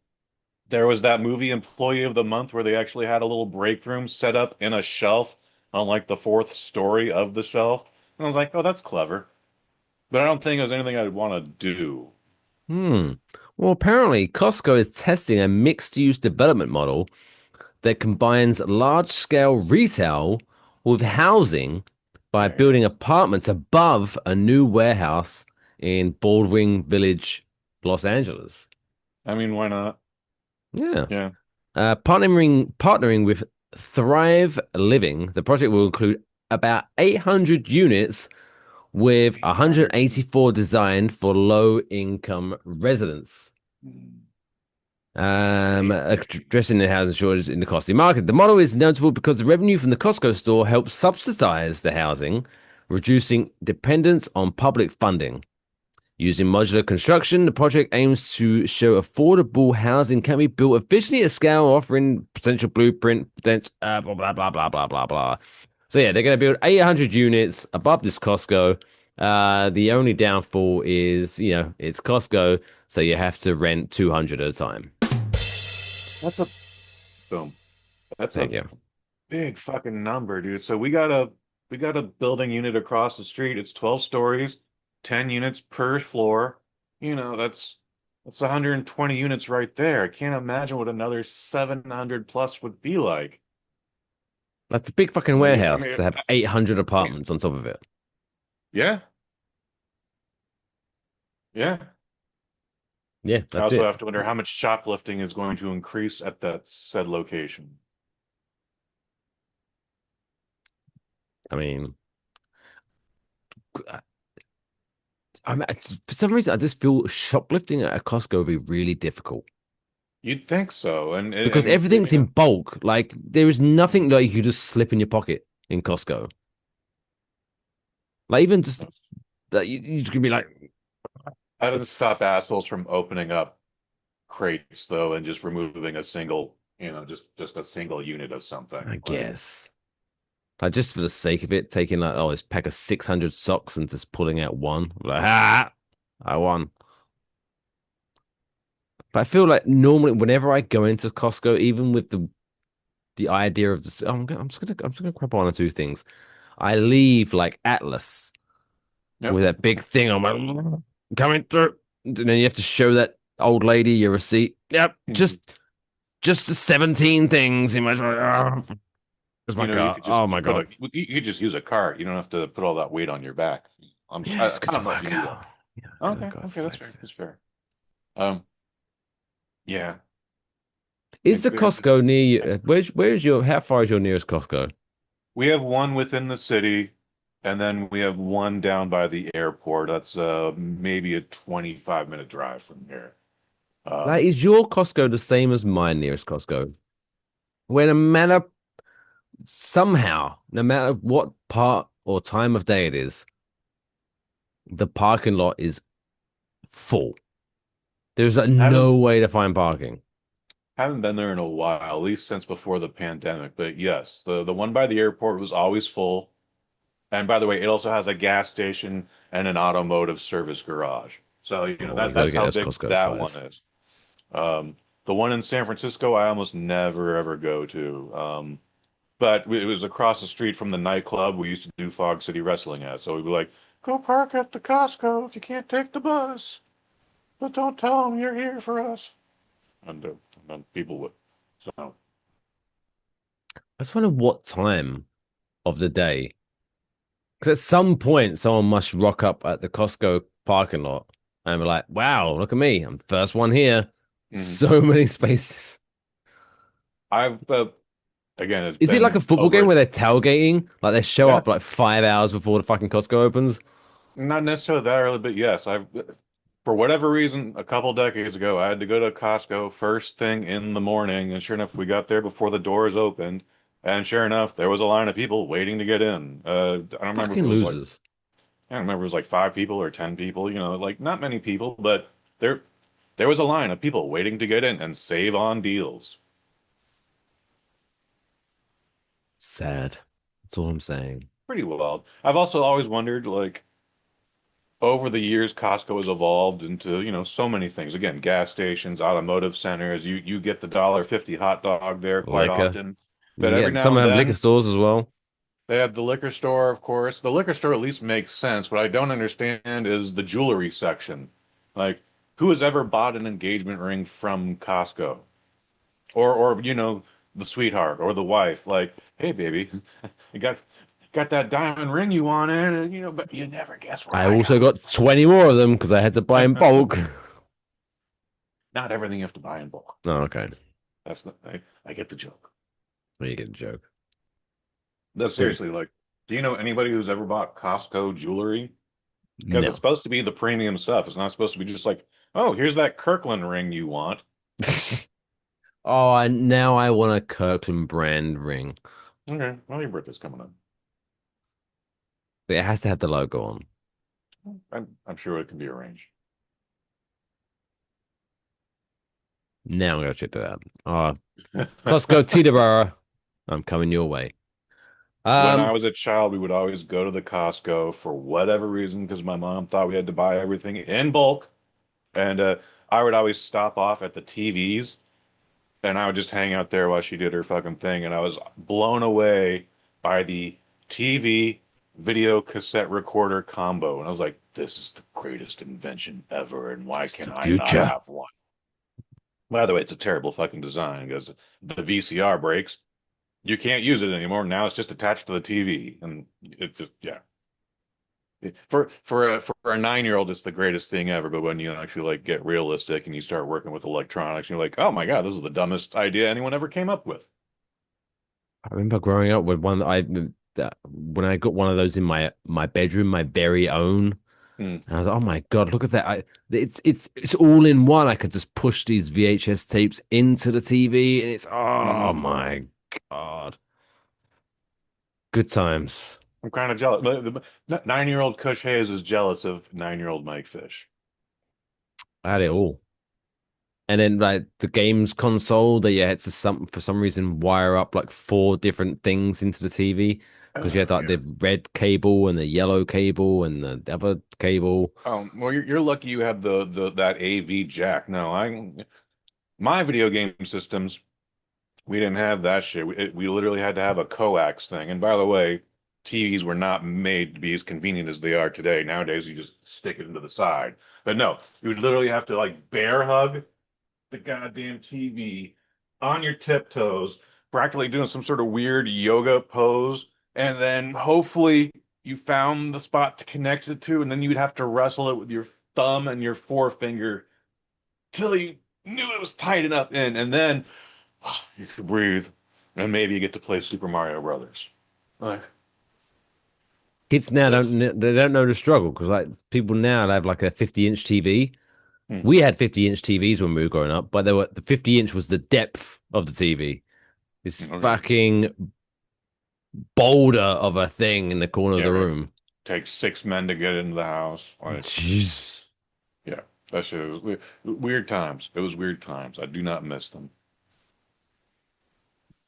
there was that movie Employee of the Month where they actually had a little break room set up in a shelf on like the fourth story of the shelf. And I was like, oh, that's clever. But I don't think it was anything I'd want to do. Hmm. Well, apparently, Costco is testing a mixed-use development model that combines large-scale retail with housing by Very building nice. apartments above a new warehouse in Baldwin Village, Los Angeles. I mean, why not? Yeah. Yeah. Partnering with Thrive Living, the project will include about 800 units with 184 designed for low-income residents. Addressing the housing shortage in the costly market. The model is notable because the revenue from the Costco store helps subsidize the housing, reducing dependence on public funding. Using modular construction, the project aims to show affordable housing can be built efficiently at scale, offering potential blueprint, blah, blah, blah, blah, blah, blah, blah. So yeah, they're going to build 800 units above this Costco. The only downfall is, it's Costco, so you have to rent 200 at a time. That's a boom. That's Thank a you. big fucking number, dude. So we got a building unit across the street. It's 12 stories, 10 units per floor. That's 120 units right there. I can't imagine what another 700 plus would be like. That's a big fucking Like, I warehouse mean, to have 800 apartments on top of it. yeah, yeah. Yeah, I that's also it. have to wonder how much shoplifting is going to increase at that said location. I mean, for some reason, I just feel shoplifting at a Costco would be really difficult You'd think so, because everything's in bulk. Like, there is nothing that you could just slip in your pocket in Costco. Like, even just that you just could be like, that doesn't stop assholes from opening up crates though and just removing a single, just a single unit of something. I Like, guess. Like, just for the sake of it, taking like, this pack of 600 socks and just pulling out one. Like, I won. But I feel like normally, whenever I go into Costco, even with the idea of this, I'm just gonna grab one or two things. I leave like Atlas yep. with that big thing on my coming through, and then you have to show that old lady your receipt. Yep, just the 17 things in my. There's my You car. could just Oh my god. you could just use a cart. You don't have to put all that weight on your back. Yeah, it's I good to don't know if work you do that. out. Yeah, Okay, go okay, that's flex fair. it. That's fair. Um, yeah. Is the It's- Costco near you? Where's your? How far is your nearest Costco? We have one within the city, and then we have one down by the airport. That's maybe a 25-minute drive from here. Like, Um, is your Costco the same as my nearest Costco? Where no matter somehow, no matter what part or time of day it is, the parking lot is full. There's haven't no way to find parking. haven't been there in a while, at least since before the pandemic. But yes, the one by the airport was always full. And by the way, it also has a gas station and an automotive service garage. So, Oh, well, you got to that's get how us big Costco that one size. is. The one in San Francisco, I almost never ever go to. But it was across the street from the nightclub we used to do Fog City Wrestling at. So we'd be like, go park at the Costco if you can't take the bus, but don't tell them you're here for us. And then people would. So I just wonder what time of the day. Because at some point, someone must rock up at the Costco parking lot and be like, wow, look at me. I'm the first one here. mhm. So many spaces. I've again, it's Is it like a been football game over. where they're tailgating? Like they show Yeah, up like 5 hours before the fucking Costco opens? not necessarily that early, but yes, I've for whatever reason, a couple decades ago, I had to go to Costco first thing in the morning, and sure enough, we got there before the doors opened, and sure enough, there was a line of people waiting to get in. I don't remember if Fucking it was like losers. I don't remember if it was like 5 people or 10 people, like not many people, but there was a line of people waiting to get in and save on deals. Sad. That's all I'm saying. Pretty wild. I've also always wondered, like, over the years, Costco has evolved into, so many things. Again, gas stations, automotive centers. You get the $1.50 hot dog there quite Liquor. often. You But can every get now some and have liquor then stores as well. they have the liquor store, of course. The liquor store at least makes sense. What I don't understand is the jewelry section. Like, who has ever bought an engagement ring from Costco? Or the sweetheart or the wife, like, hey baby, you got that diamond ring you wanted, and but you never guess where I I also got got 20 more of them because I had to buy in it. bulk. Not everything you have to buy in bulk. Oh, okay. That's not. I get the joke. Well, you get a joke. That's seriously like. Do you know anybody who's ever bought Costco jewelry? Because it's No. supposed to be the premium stuff. It's not supposed to be just like, oh, here's that Kirkland ring you want. Oh, now I want a Kirkland brand ring. Okay, well, your birthday's coming up. But it has to have the logo on. I'm sure it can be arranged. Now I'm gonna check that out. Oh, Costco Teterboro. I'm coming your way. When I Um, was a child, we would always go to the Costco for whatever reason because my mom thought we had to buy everything in bulk. And I would always stop off at the TVs and I would just hang out there while she did her fucking thing. And I was blown away by the TV video cassette recorder combo. And I was like, this is the greatest invention ever. And why it's can the I not future. have one? By the way, it's a terrible fucking design because the VCR breaks. You can't use it anymore. Now it's just attached to the TV. And it's just, yeah. For a 9-year-old, it's the greatest thing ever. But when you actually like get realistic and you start working with electronics, you're like, oh my God, this is the dumbest idea anyone ever came up with. I remember growing up with one when I got one of those in my bedroom, my very own. Hmm. And I was like, oh my God, look at that. It's all in one. I could just push these VHS tapes into the TV and it's oh Mhm. my God. Good times. I'm kind of jealous. 9-year-old Kush Hayes is jealous of 9-year-old Mike Fish. I had it all. And then like the games console that you had to for some reason wire up like four different things into the TV because you Oh, had like yeah. the red cable and the yellow cable and the other cable. Well, you're lucky you have the that AV jack. No, my video game systems, we didn't have that shit. We literally had to have a coax thing. And by the way, TVs were not made to be as convenient as they are today. Nowadays, you just stick it into the side. But no, you would literally have to like bear hug the goddamn TV on your tiptoes, practically doing some sort of weird yoga pose, and then hopefully you found the spot to connect it to, and then you'd have to wrestle it with your thumb and your forefinger till you knew it was tight enough in, and then you could breathe, and maybe you get to play Super Mario Brothers. Like Kids now this. they don't know the struggle because like people now they have like a 50-inch TV. Hmm. We had 50-inch TVs when we were growing up, but the 50-inch was the depth of the TV. This Okay. fucking boulder of a thing in the corner of Yeah, the right. room. Takes 6 men to get into the house. Like, Jeez. yeah, that shit was weird times. It was weird times. I do not miss them.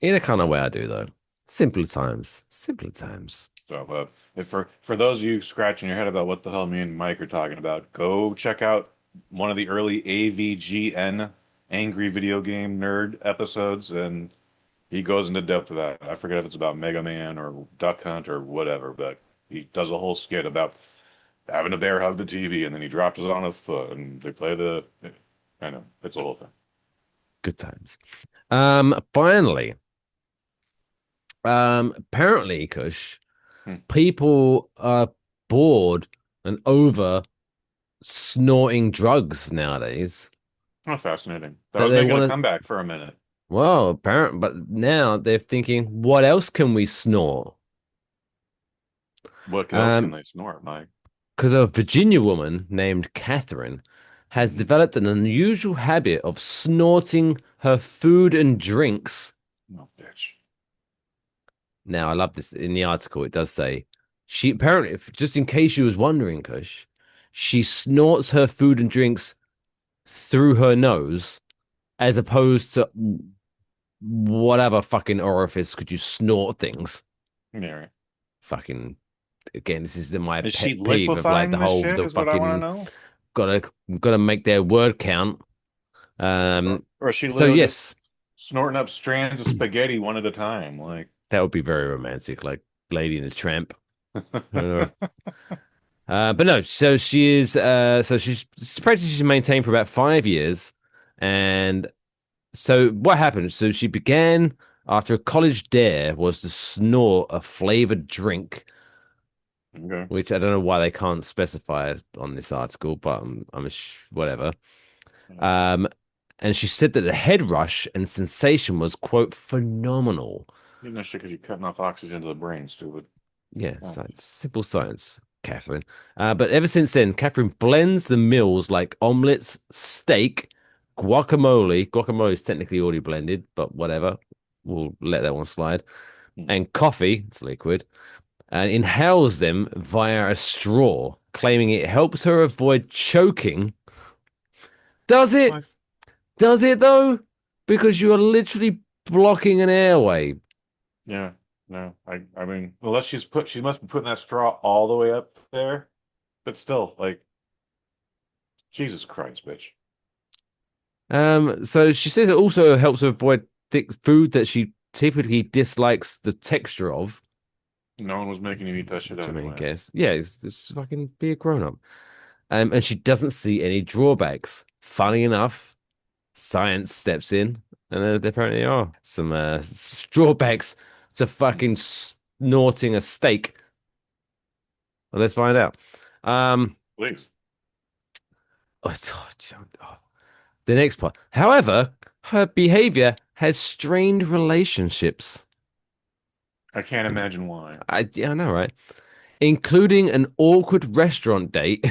In a kind of way I do though. Simpler times. Simpler times. So, if for those of you scratching your head about what the hell me and Mike are talking about, go check out one of the early AVGN Angry Video Game Nerd episodes, and he goes into depth with that. I forget if it's about Mega Man or Duck Hunt or whatever, but he does a whole skit about having a bear hug the TV, and then he drops it on his foot, and they play the. I know it's a whole thing. Good times. Finally, apparently, Kush, Hmm. people are bored and over snorting drugs nowadays. Oh, fascinating. That That was they making a want to, comeback for a minute. well, apparent, but now they're thinking, what else can we snort? What else can Um, they snort, Mike? because a Virginia woman named Catherine has Mhm. developed an unusual habit of snorting her food and drinks. Oh, bitch. Now, I love this in the article. It does say she apparently, just in case you was wondering, Kush, she snorts her food and drinks through her nose as opposed to whatever fucking orifice could you snort things. Yeah, right. Fucking again, this is my Is she pet peeve of like liquefying the this whole shit? the Is what I want to fucking know. gotta make their word count. Or is she So literally just yes, snorting up strands of spaghetti one at a time? Like, that would be very romantic, like Lady and the Tramp. But no, so she is so she's practically maintained for about 5 years. And so what happened? So she began after a college dare was to snort a flavored drink, okay. which I don't know why they can't specify it on this article, but whatever. Um, And she said that the head rush and sensation was, quote, phenomenal. You know shit because you're cutting off oxygen to the brain, stupid. Yeah, Oh. science, simple science, Catherine. But ever since then, Catherine blends the meals like omelets, steak, guacamole. Guacamole is technically already blended, but whatever. We'll let that one slide. And coffee, it's liquid, and inhales them via a straw, claiming it helps her avoid choking. Does it? What? Does it though? Because you are literally blocking an airway. Yeah, no, I mean, unless she must be putting that straw all the way up there, but still, like, Jesus Christ, bitch. So she says it also helps her avoid thick food that she typically dislikes the texture of. No one was making you eat that shit Which I mean, anyways. guess. Yeah, it's fucking be a grown up. And she doesn't see any drawbacks. Funny enough, science steps in, and there apparently are some drawbacks to fucking snorting a steak. Well, let's find out. Please. Oh, the next part. However, her behavior has strained relationships. I can't imagine why. Yeah, I know, right? Including an awkward restaurant date.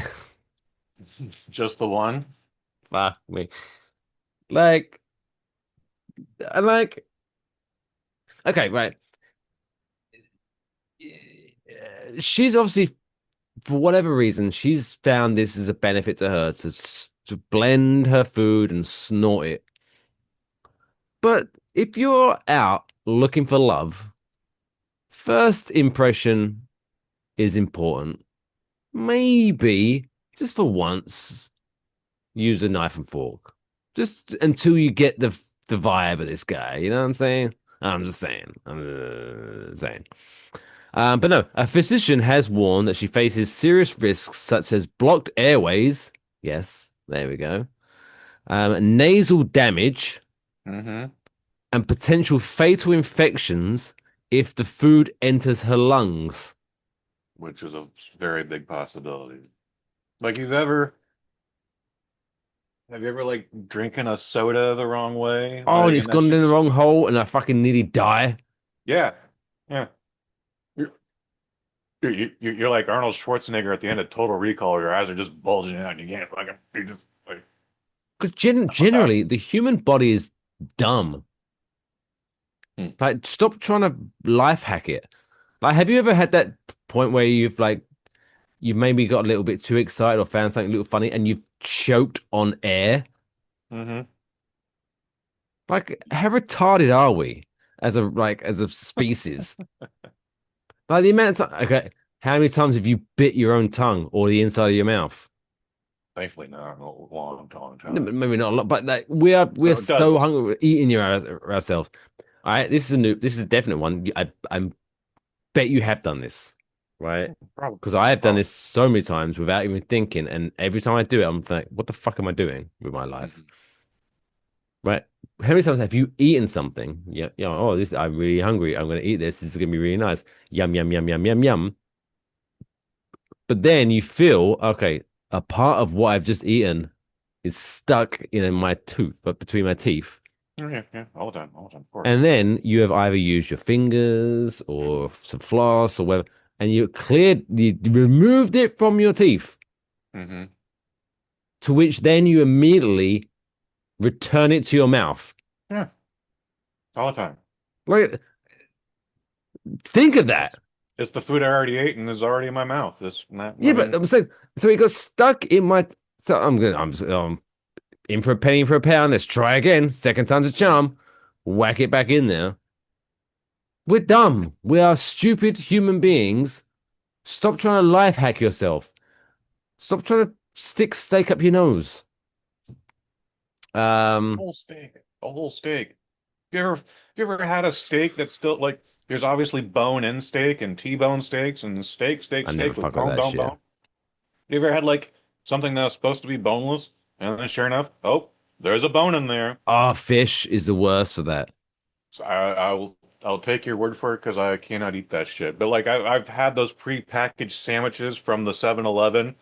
Just the one? Fuck me. Like, I like. Okay, right. She's obviously, for whatever reason, she's found this as a benefit to her to blend her food and snort it. But if you're out looking for love, first impression is important. Maybe just for once, use a knife and fork. Just until you get the vibe of this guy. You know what I'm saying? I'm just saying. I'm saying. But no, a physician has warned that she faces serious risks such as blocked airways. Yes, there we go. Nasal damage Mm-hmm. and potential fatal infections if the food enters her lungs. Which is a very big possibility. Like, have you ever like drinking a soda the wrong way? Oh, Like, it's and that gone in the shit's, wrong hole and I fucking nearly die. yeah, yeah. You're, you're like Arnold Schwarzenegger at the end of Total Recall. Your eyes are just bulging out, and you can't fucking. You just like, Because generally, the human body is dumb. Hmm. Like, stop trying to life hack it. Like, have you ever had that point where you've maybe got a little bit too excited or found something a little funny and you've choked on air? mm-hmm. Like, how retarded are we as a species? Like the amount of time. Okay, how many times have you bit your own tongue or the inside of your mouth? Thankfully, not in a long, long No, time. maybe not a lot, but like we're It so does. hungry, we're eating ourselves. All right, this is a definite one. I bet you have done this, right? Probably. Because I have done this so many times without even thinking, and every time I do it, I'm like, what the fuck am I doing with my life? Mhm. Right? How many times have you eaten something? Yeah, yeah. Oh, this I'm really hungry. I'm gonna eat this. This is gonna be really nice. Yum, yum, yum, yum, yum, yum. But then you feel, okay, a part of what I've just eaten is stuck in my tooth, but between my teeth. Yeah, yeah, all the time, of course. And then you have either used your fingers or some floss or whatever, and you removed it from your teeth, Mm-hmm. to which then you immediately return it to your mouth. Yeah, all the time. Like, think of that. It's the food I already ate and is already in my mouth. This, not, Yeah, I but mean, I'm saying, so it got stuck in my. So I'm in for a penny for a pound. Let's try again. Second time's a charm. Whack it back in there. We're dumb. We are stupid human beings. Stop trying to life hack yourself. Stop trying to stick steak up your nose. whole steak, a whole steak. You ever had a steak that's still like? There's obviously bone in steak and T-bone steaks and I never steak with fuck with bone, that bone, shit. bone. You ever had like something that's supposed to be boneless, and then sure enough, oh, there's a bone in there. Ah, fish is the worst for that. So I'll take your word for it because I cannot eat that shit. But like I've had those pre-packaged sandwiches from the 7-Eleven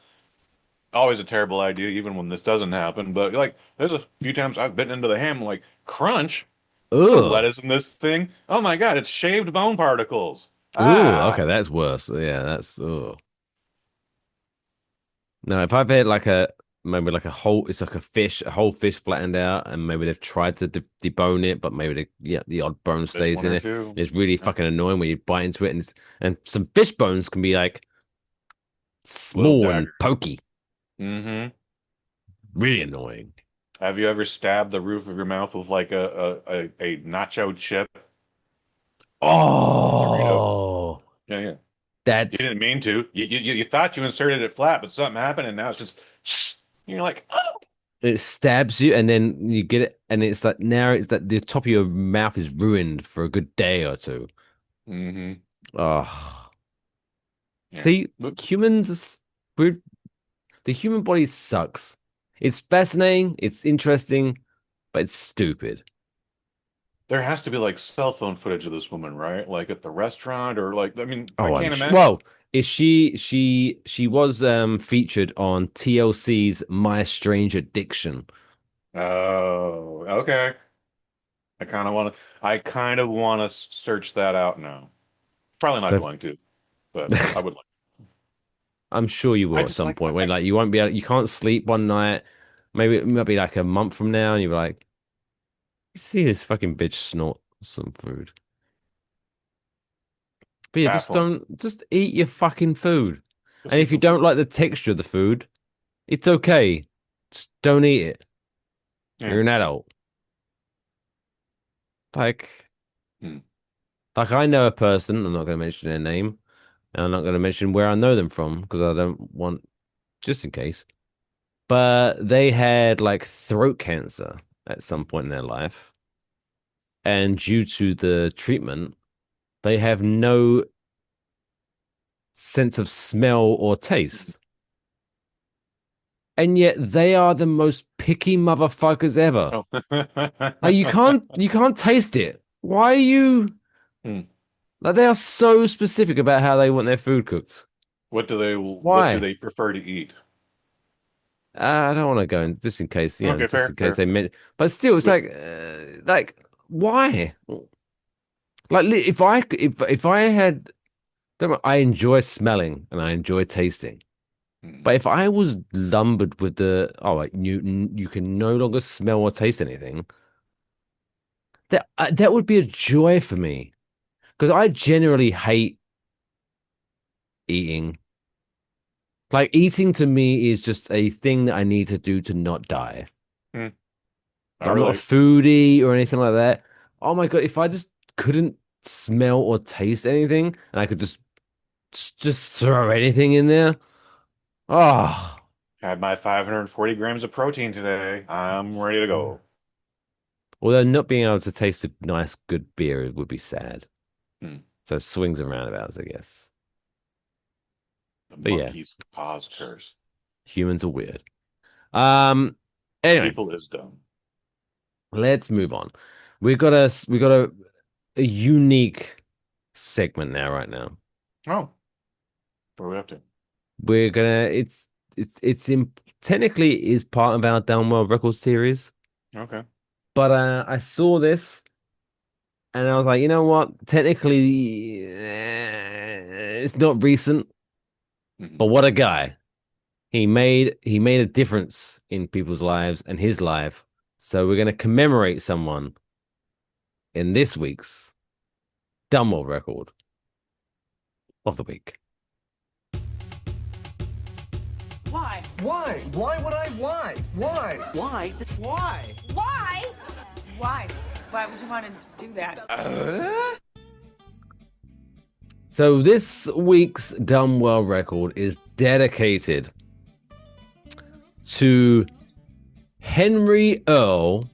always a terrible idea, even when this doesn't happen. But like, there's a few times I've bitten into the ham, like crunch. There's no Ugh. lettuce in this thing. Oh my God, it's shaved bone particles. Ooh, Ah, okay, that's worse. Yeah, that's ugh. No, if I've had like a maybe like a whole, it's like a whole fish flattened out, and maybe they've tried to debone it, but maybe the odd bone just stays one in or it. two. It's really Yeah. fucking annoying when you bite into it, and some fish bones can be like Little small and daggers. pokey. Mm-hmm. Really annoying. Have you ever stabbed the roof of your mouth with like a nacho chip, Dorito? Oh, Yeah, yeah. You that's didn't mean to. You thought you inserted it flat, but something happened, and now it's just. You're like, oh. it stabs you, and then you get it, and it's like now it's that the top of your mouth is ruined for a good day or two. Mm-hmm. Oh, Yeah. see, But humans, we're the human body sucks. It's fascinating, it's interesting, but it's stupid. there has to be like cell phone footage of this woman, right? Like at the restaurant, or like, I mean, I Oh, I'm can't sure. imagine. Well, is she was featured on TLC's My Strange Addiction. Oh, okay. I kind of want to search that out now. Probably not So going to, but I would like. I'm sure you I will at just some like point when like you won't be able, you can't sleep one night. Maybe it might be like a month from now, and you're like, you see this fucking bitch snort some food. But yeah, baffling. just eat your fucking food. Just And eat if you some don't food. like the texture of the food, it's okay. Just don't eat it. Yeah. You're an adult. Like, Hmm. like I know a person, I'm not going to mention their name, and I'm not going to mention where I know them from because I don't want, just in case. But they had like throat cancer at some point in their life. And due to the treatment, they have no sense of smell or taste. And yet they are the most picky motherfuckers ever. Oh. Like you can't taste it. Why are you Hmm. like they are so specific about how they want their food cooked? What do Why? they prefer to eat? I don't want to go in just in case, Okay, just in fair, case fair. they meant. But still, it's With like why? Like if I had, I enjoy smelling and I enjoy tasting. hmm. But if I was lumbered with the like you can no longer smell or taste anything, that would be a joy for me because I generally hate eating. Like eating to me is just a thing that I need to do to not die. Hmm. I Like, I'm not a relate. foodie or anything like that. Oh my God, if I just couldn't smell or taste anything and I could just throw anything in there. Oh, Had my 540 grams of protein today. I'm ready to go. although not being able to taste a nice, good beer would be sad. Hmm. So swings and roundabouts, I guess. The But yeah, monkey's paws curse. humans are weird. Um, anyway, People is dumb. let's move on. We got a unique segment now, right now. Oh, what are we up to? We're gonna it's in technically is part of our Down World Records series, Okay. but I saw this and I was like, you know what? Technically, it's not recent, Mhm. but what a guy. He made a difference in people's lives and his life. So we're gonna commemorate someone in this week's Down World Record of the week. Why? Why? Why would I? Why? Why? Why? Why? Why? Why? Why would you want to do that? So this week's Dumb World Record is dedicated to Henry Earl,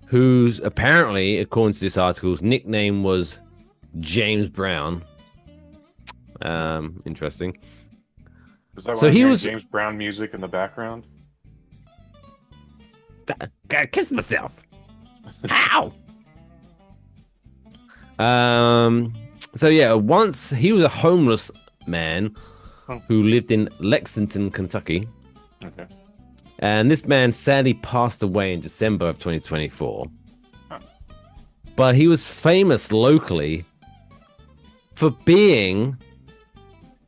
whose apparently, according to this article's nickname was James Brown. Interesting. Is that So why I'm he hearing was James Brown music in the background? gotta kiss myself. Ow. So yeah, once he was a homeless man who lived in Lexington, Kentucky. Okay. And this man sadly passed away in December of 2024. But he was famous locally for being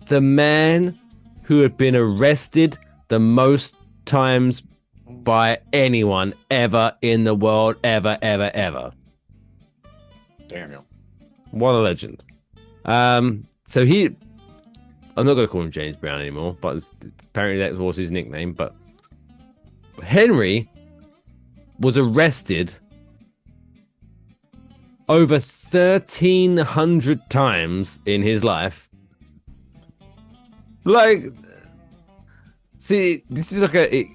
the man who had been arrested the most times by anyone ever in the world, ever. Daniel. What a legend. So he, I'm not going to call him James Brown anymore, but apparently that was his nickname. But Henry was arrested over 1,300 times in his life. Like, see, this is like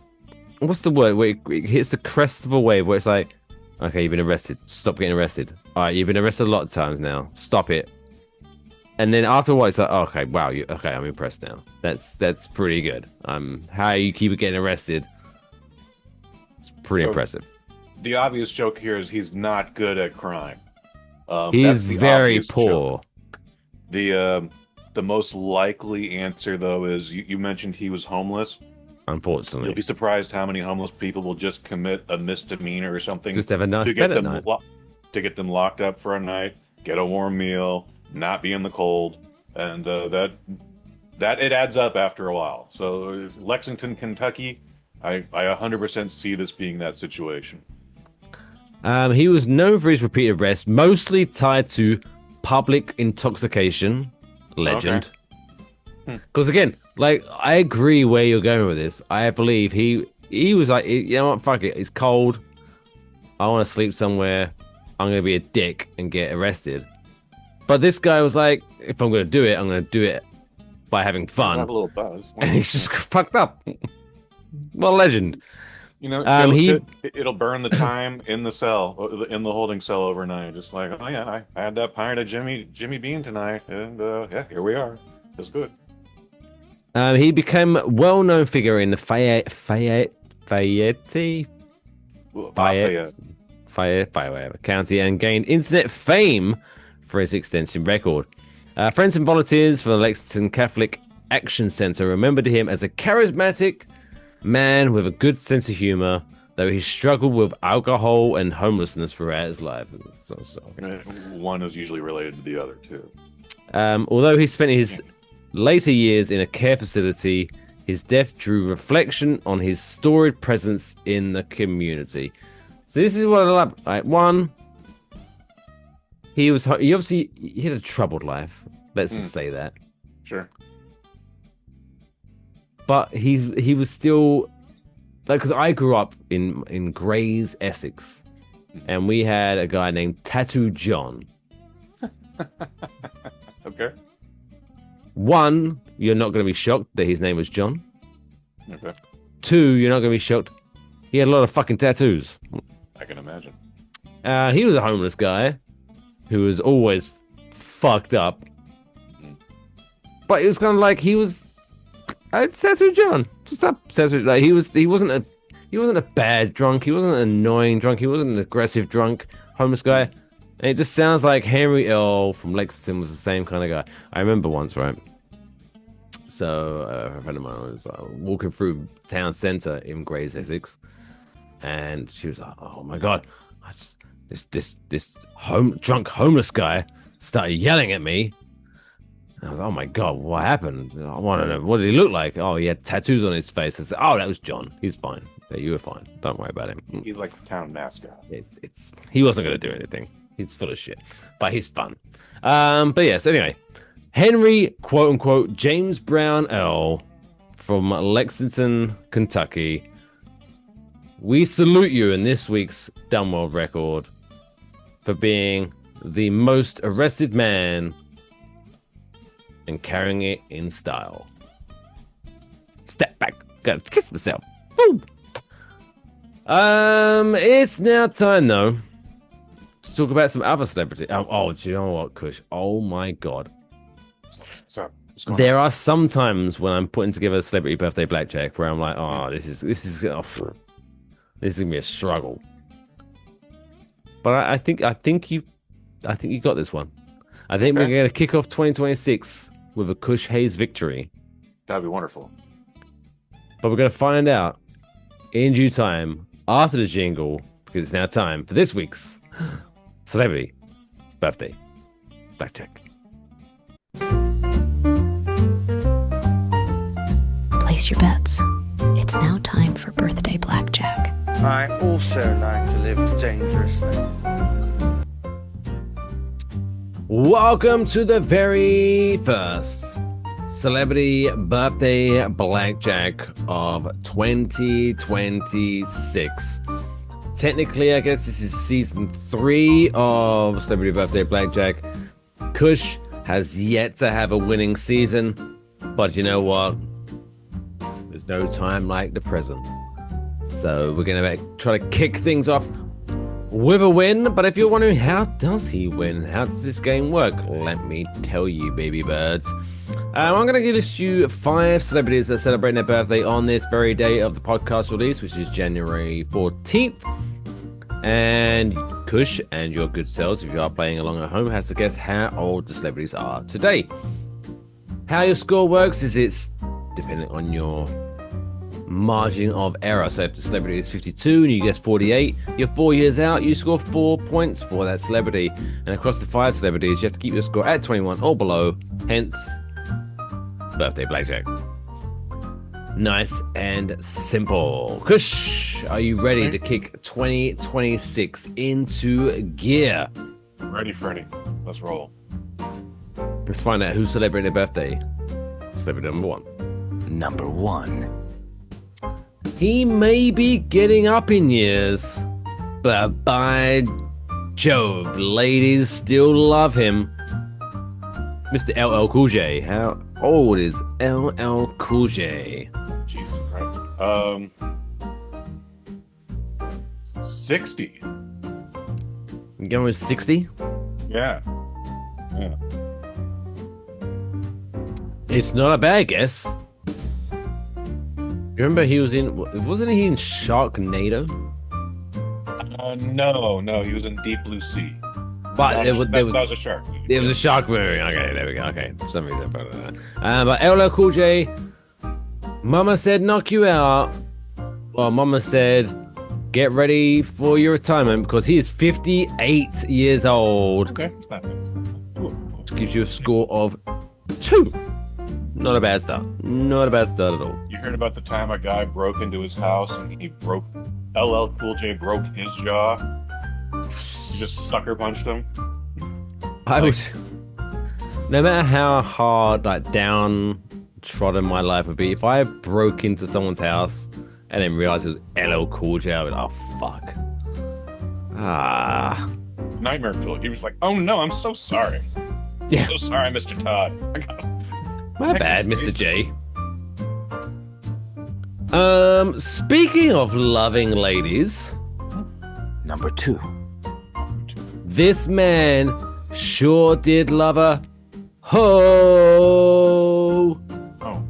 what's the word? Where it hits the crest of a wave where it's like, okay, you've been arrested. Stop getting arrested. All right, you've been arrested a lot of times now. Stop it. And then after a while, it's like, oh, okay, wow, okay, I'm impressed now. That's pretty good. How you keep getting arrested, it's pretty impressive. The obvious joke here is he's not good at crime. He's very poor. Joke. The most likely answer, though, is you mentioned he was homeless. Unfortunately, you'll be surprised how many homeless people will just commit a misdemeanor or something just have a nice bed at night. To get them locked up for a night, get a warm meal, not be in the cold, and that it adds up after a while. So Lexington, Kentucky, I 100% see this being that situation. He was known for his repeated arrests, mostly tied to public intoxication. Legend. Because again, like, I agree where you're going with this. I believe he was like, you know what, fuck it, it's cold. I want to sleep somewhere. I'm going to be a dick and get arrested. But this guy was like, if I'm going to do it, I'm going to do it by having fun. Have a little buzz. And he's just fucked up. What a legend. You know, it'll burn the time in the cell, in the holding cell overnight. Just like, oh yeah, I had that pint of Jimmy Bean tonight, and yeah, here we are. It's good. He became a well-known figure in the Fayette, County and gained internet fame for his extensive record. Friends and volunteers from the Lexington Catholic Action Center remembered him as a charismatic man with a good sense of humor, though he struggled with alcohol and homelessness throughout his life. One is usually related to the other, too. Although he spent his later years in a care facility, his death drew reflection on his storied presence in the community. So this is what I love. Right, one, he had a troubled life. Let's just say that. Sure. But he was still, like, because I grew up in Grays, Essex, and we had a guy named Tattoo John. Okay. One, you're not going to be shocked that his name was John. Okay. Two, you're not going to be shocked he had a lot of fucking tattoos. I can imagine. He was a homeless guy who was always fucked up. But it was kind of like he was Tattoo John. Just up Tattoo. Like he wasn't a bad drunk. He wasn't an annoying drunk. He wasn't an aggressive drunk. Homeless guy. And it just sounds like Henry Earl from Lexington was the same kind of guy. I remember once, right? So a friend of mine was walking through town centre in Grays, Essex, and she was like, "Oh my god, this drunk homeless guy started yelling at me." And I was, "Oh my god, what happened? I want to know, what did he look like?" "Oh, he had tattoos on his face." I said, "Oh, that was John. He's fine. Yeah, you were fine. Don't worry about him." He's like the town mascot. He wasn't going to do anything. He's full of shit, but he's fun. But yes, anyway, Henry, quote unquote, James Brown Earl from Lexington, Kentucky. We salute you in this week's Dumb World Record for being the most arrested man and carrying it in style. Step back, gotta kiss myself. Woo! It's now time though to talk about some other celebrity. Oh, do you know what, Kush? Oh my god. So there are some times when I'm putting together a celebrity birthday blackjack where I'm like, oh, this is gonna be a struggle. But I think you got this one. I think we're gonna kick off 2026 with a Kush Hayes victory. That'd be wonderful. But we're going to find out in due time after the jingle, because it's now time for this week's Celebrity Birthday Blackjack. Place your bets. It's now time for Birthday Blackjack. I also like to live dangerously. Welcome to the very first Celebrity Birthday Blackjack of 2026. Technically, I guess this is season 3 of Celebrity Birthday Blackjack. Kush has yet to have a winning season, but you know what? There's no time like the present. So we're going to try to kick things off with a win. But if you're wondering, how does he win? How does this game work? Let me tell you, baby birds. I'm going to give you 5 celebrities that are celebrating their birthday on this very day of the podcast release, which is January 14th. And Kush and your good selves, if you are playing along at home, has to guess how old the celebrities are today. How your score works is it's dependent on your margin of error. So if the celebrity is 52 and you guess 48, you're 4 years out, you score 4 points for that celebrity. And across the 5 celebrities, you have to keep your score at 21 or below, hence Birthday Blackjack. Nice and simple. Kush, are you ready to kick 2026 into gear? Ready, Freddy. Let's roll. Let's find out who's celebrating their birthday. Celebrity number 1. Number 1. He may be getting up in years, but by Jove, ladies still love him. Mr. LL Cool J. How old is LL Cool J? Jesus Christ. 60. You going with 60? Yeah. Yeah. It's not a bad guess. You remember he was in... Wasn't he in Sharknado? No, he was in Deep Blue Sea. But that was a shark movie. It was a shark movie. Okay, there we go. Okay, for some reason I found that. But LL Cool J, Mama said knock you out. Well, Mama said get ready for your retirement because he is 58 years old. Okay, it's not bad. Which gives you a score of 2. Not a bad start. Not a bad start at all. You heard about the time a guy broke into his house and LL Cool J broke his jaw? You just sucker punched him? I would... No matter how hard, downtrodden my life would be, if I broke into someone's house and then realized it was LL Cool J, I would, oh, fuck. Nightmare fuel. He was like, oh no, I'm so sorry. Yeah. I'm so sorry, Mr. Todd. My bad, Mr. J. Speaking of loving ladies... Number 2. This man sure did love a ho. Oh.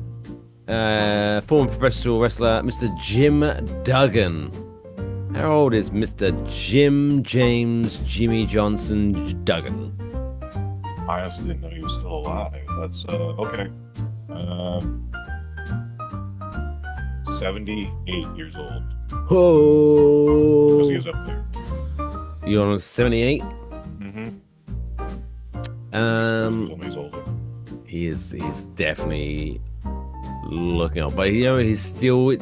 Former professional wrestler, Mr. Jim Duggan. How old is Mr. Jim James Jimmy Johnson Duggan? I honestly didn't know he was still alive. That's, okay. 78 years old. Oh. Because he was up there. You on 78? Mm-hmm. He's older. He's definitely looking up, but he still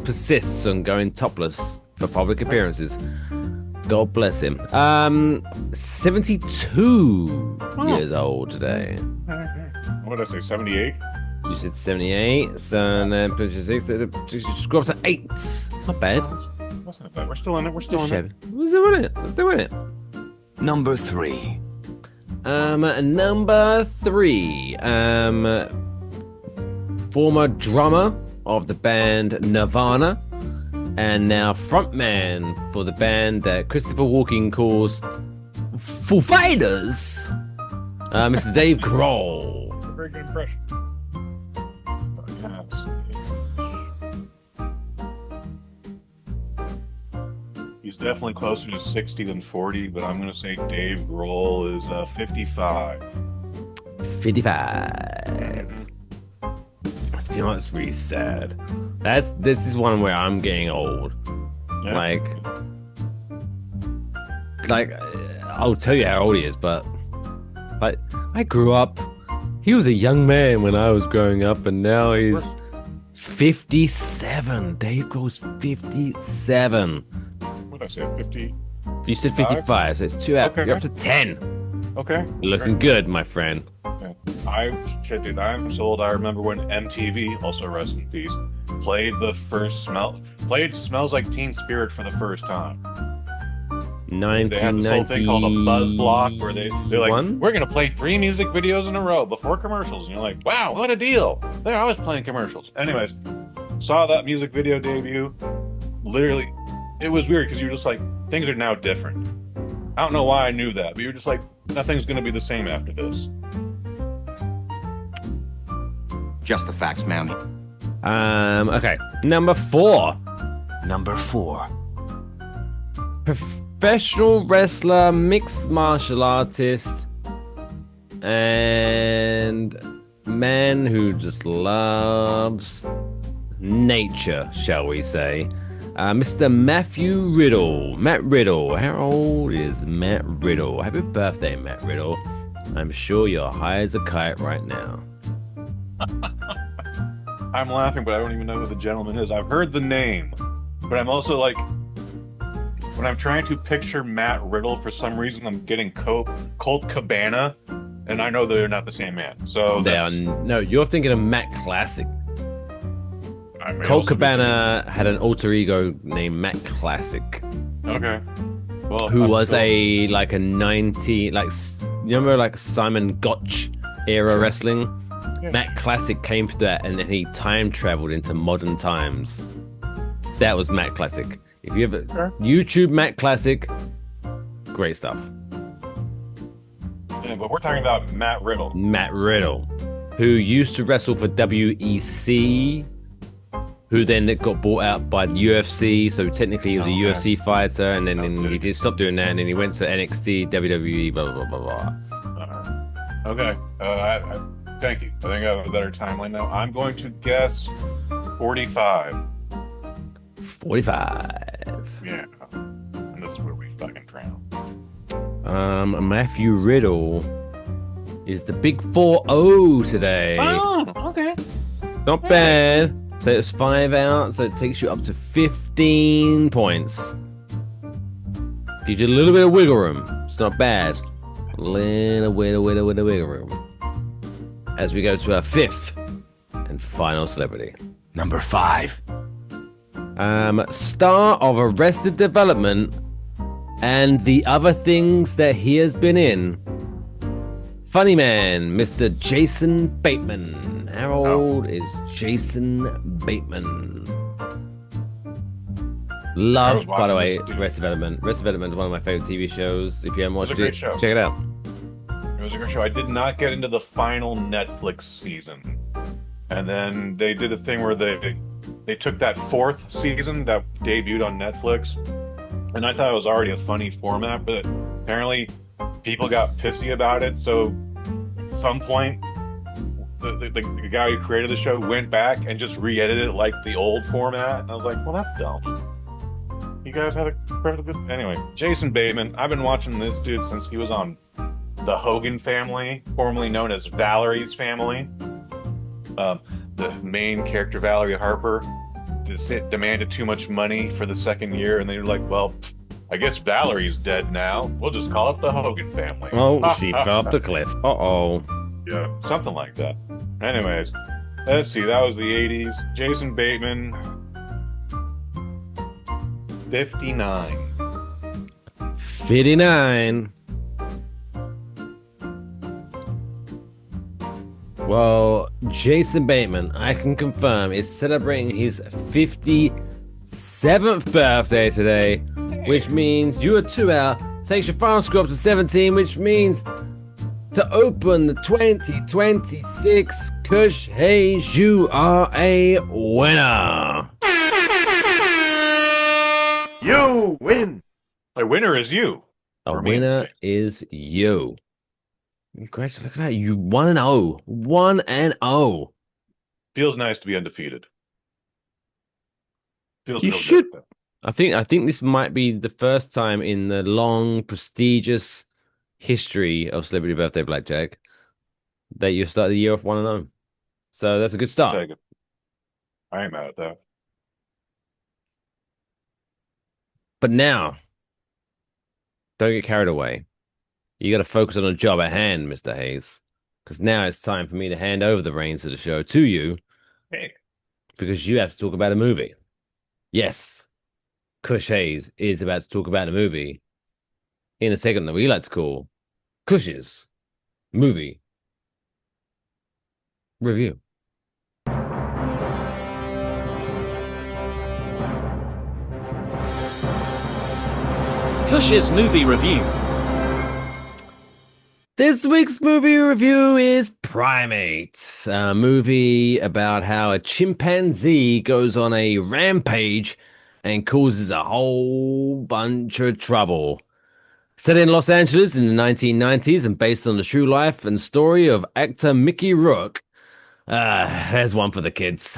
persists on going topless for public appearances. God bless him. 72 years old today. What did I say? 78? You said 78, so then screw up to 8. Not bad. That's not bad. We're still in it. We're still in it. We're still in it. Let's do it. Number 3. Number 3. Former drummer of the band Nirvana, and now frontman for the band that Christopher Walken calls Foo Fighters, Mr. Dave Grohl. Very good impression. He's definitely closer to 60 than 40, but I'm going to say Dave Grohl is 55. 55. you know what's really sad? This is one where I'm getting old. Yeah. Like I'll tell you how old he is, but like I grew up. He was a young man when I was growing up, and now he's 57. Dave Grohl's 57. What did I say? 50. You said 55, so it's 2 out. Okay. You're up to 10. Okay. You're looking good, my friend. Dude, I'm sold. I remember when MTV, also rest in peace, played Smells Like Teen Spirit for the first time. They had this whole thing called a buzz block where they're like, we're going to play 3 music videos in a row before commercials. And you're like, wow, what a deal. They're always playing commercials. Anyways, saw that music video debut. Literally, it was weird because you were just like, things are now different. I don't know why I knew that, but you're just like, nothing's going to be the same after this. Just the facts, ma'am. Okay. Number 4. Number 4. Professional wrestler, mixed martial artist, and man who just loves nature, shall we say. Mr. Matthew Riddle. Matt Riddle. How old is Matt Riddle? Happy birthday, Matt Riddle. I'm sure you're high as a kite right now. I'm laughing, but I don't even know who the gentleman is. I've heard the name, but I'm also like, when I'm trying to picture Matt Riddle, for some reason, I'm getting Colt Cabana, and I know they're not the same man. So no, you're thinking of Matt Classic. Colt Cabana had an alter ego named Matt Classic. Okay. Well, who was a 90, you remember like Simon Gotch era wrestling? Yeah. Matt Classic came for that, and then he time traveled into modern times. That was Matt Classic. If you ever YouTube Matt Classic, great stuff. Yeah, but we're talking about Matt Riddle. Matt Riddle, who used to wrestle for WEC, who then got bought out by the UFC. So technically he was a UFC fighter, and then he did stop doing that, and then he went to NXT, WWE, blah, blah, blah, blah. Okay. Thank you. I think I have a better timeline now. I'm going to guess 45. 45. Yeah. And this is where we fucking drown. Matthew Riddle is the big 4-0 today. Oh, okay. Not bad. So it's 5 out, so it takes you up to 15 points. Gives you a little bit of wiggle room. It's not bad. A little wiggle room. As we go to our 5th and final celebrity. Number 5. Star of Arrested Development and the other things that he has been in. Funny man, Mr. Jason Bateman. How old is Jason Bateman? Love, by the way, Arrested Development. Arrested Development is one of my favorite TV shows. If you haven't watched it, check it out. It was a great show. I did not get into the final Netflix season. And then they did a thing where they took that 4th season that debuted on Netflix, and I thought it was already a funny format, but apparently people got pissy about it. So at some point, the guy who created the show went back and just re-edited it like the old format. And I was like, well, that's dumb. You guys had a pretty good... Anyway, Jason Bateman. I've been watching this dude since he was on The Hogan Family, formerly known as Valerie's Family. The main character, Valerie Harper, demanded too much money for the 2nd year, and they were like, well, I guess Valerie's dead now. We'll just call it the Hogan Family. Oh, she fell off the cliff. Uh-oh. Yeah, something like that. Anyways, let's see. That was the 80s. Jason Bateman, 59. 59. Well, Jason Bateman, I can confirm, is celebrating his 57th birthday today, which means you are 2 out. Takes your final score up to 17, which means to open the 2026 Kush Hayes, you are a winner. You win. The winner is you. A winner is you. Congratulations, look at that. You 1-0. 1-0. Feels nice to be undefeated. Feels You real should. good. I think this might be the first time in the long, prestigious history of Celebrity Birthday Blackjack that you start the year off 1-0. So that's a good I'll start. take it. I ain't mad at that. But now, don't get carried away. You got to focus on the job at hand, Mr. Hayes, because now it's time for me to hand over the reins of the show to you Hey. because you have to talk about a movie. Yes, Kush Hayes is about to talk about a movie in a segment that we like to call Kush's Movie Review. Kush's movie review. This week's movie review is Primate, a movie about how a chimpanzee goes on a rampage and causes a whole bunch of trouble. Set in Los Angeles in the 1990s and based on the true life and story of actor Mickey Rourke. There's one for the kids.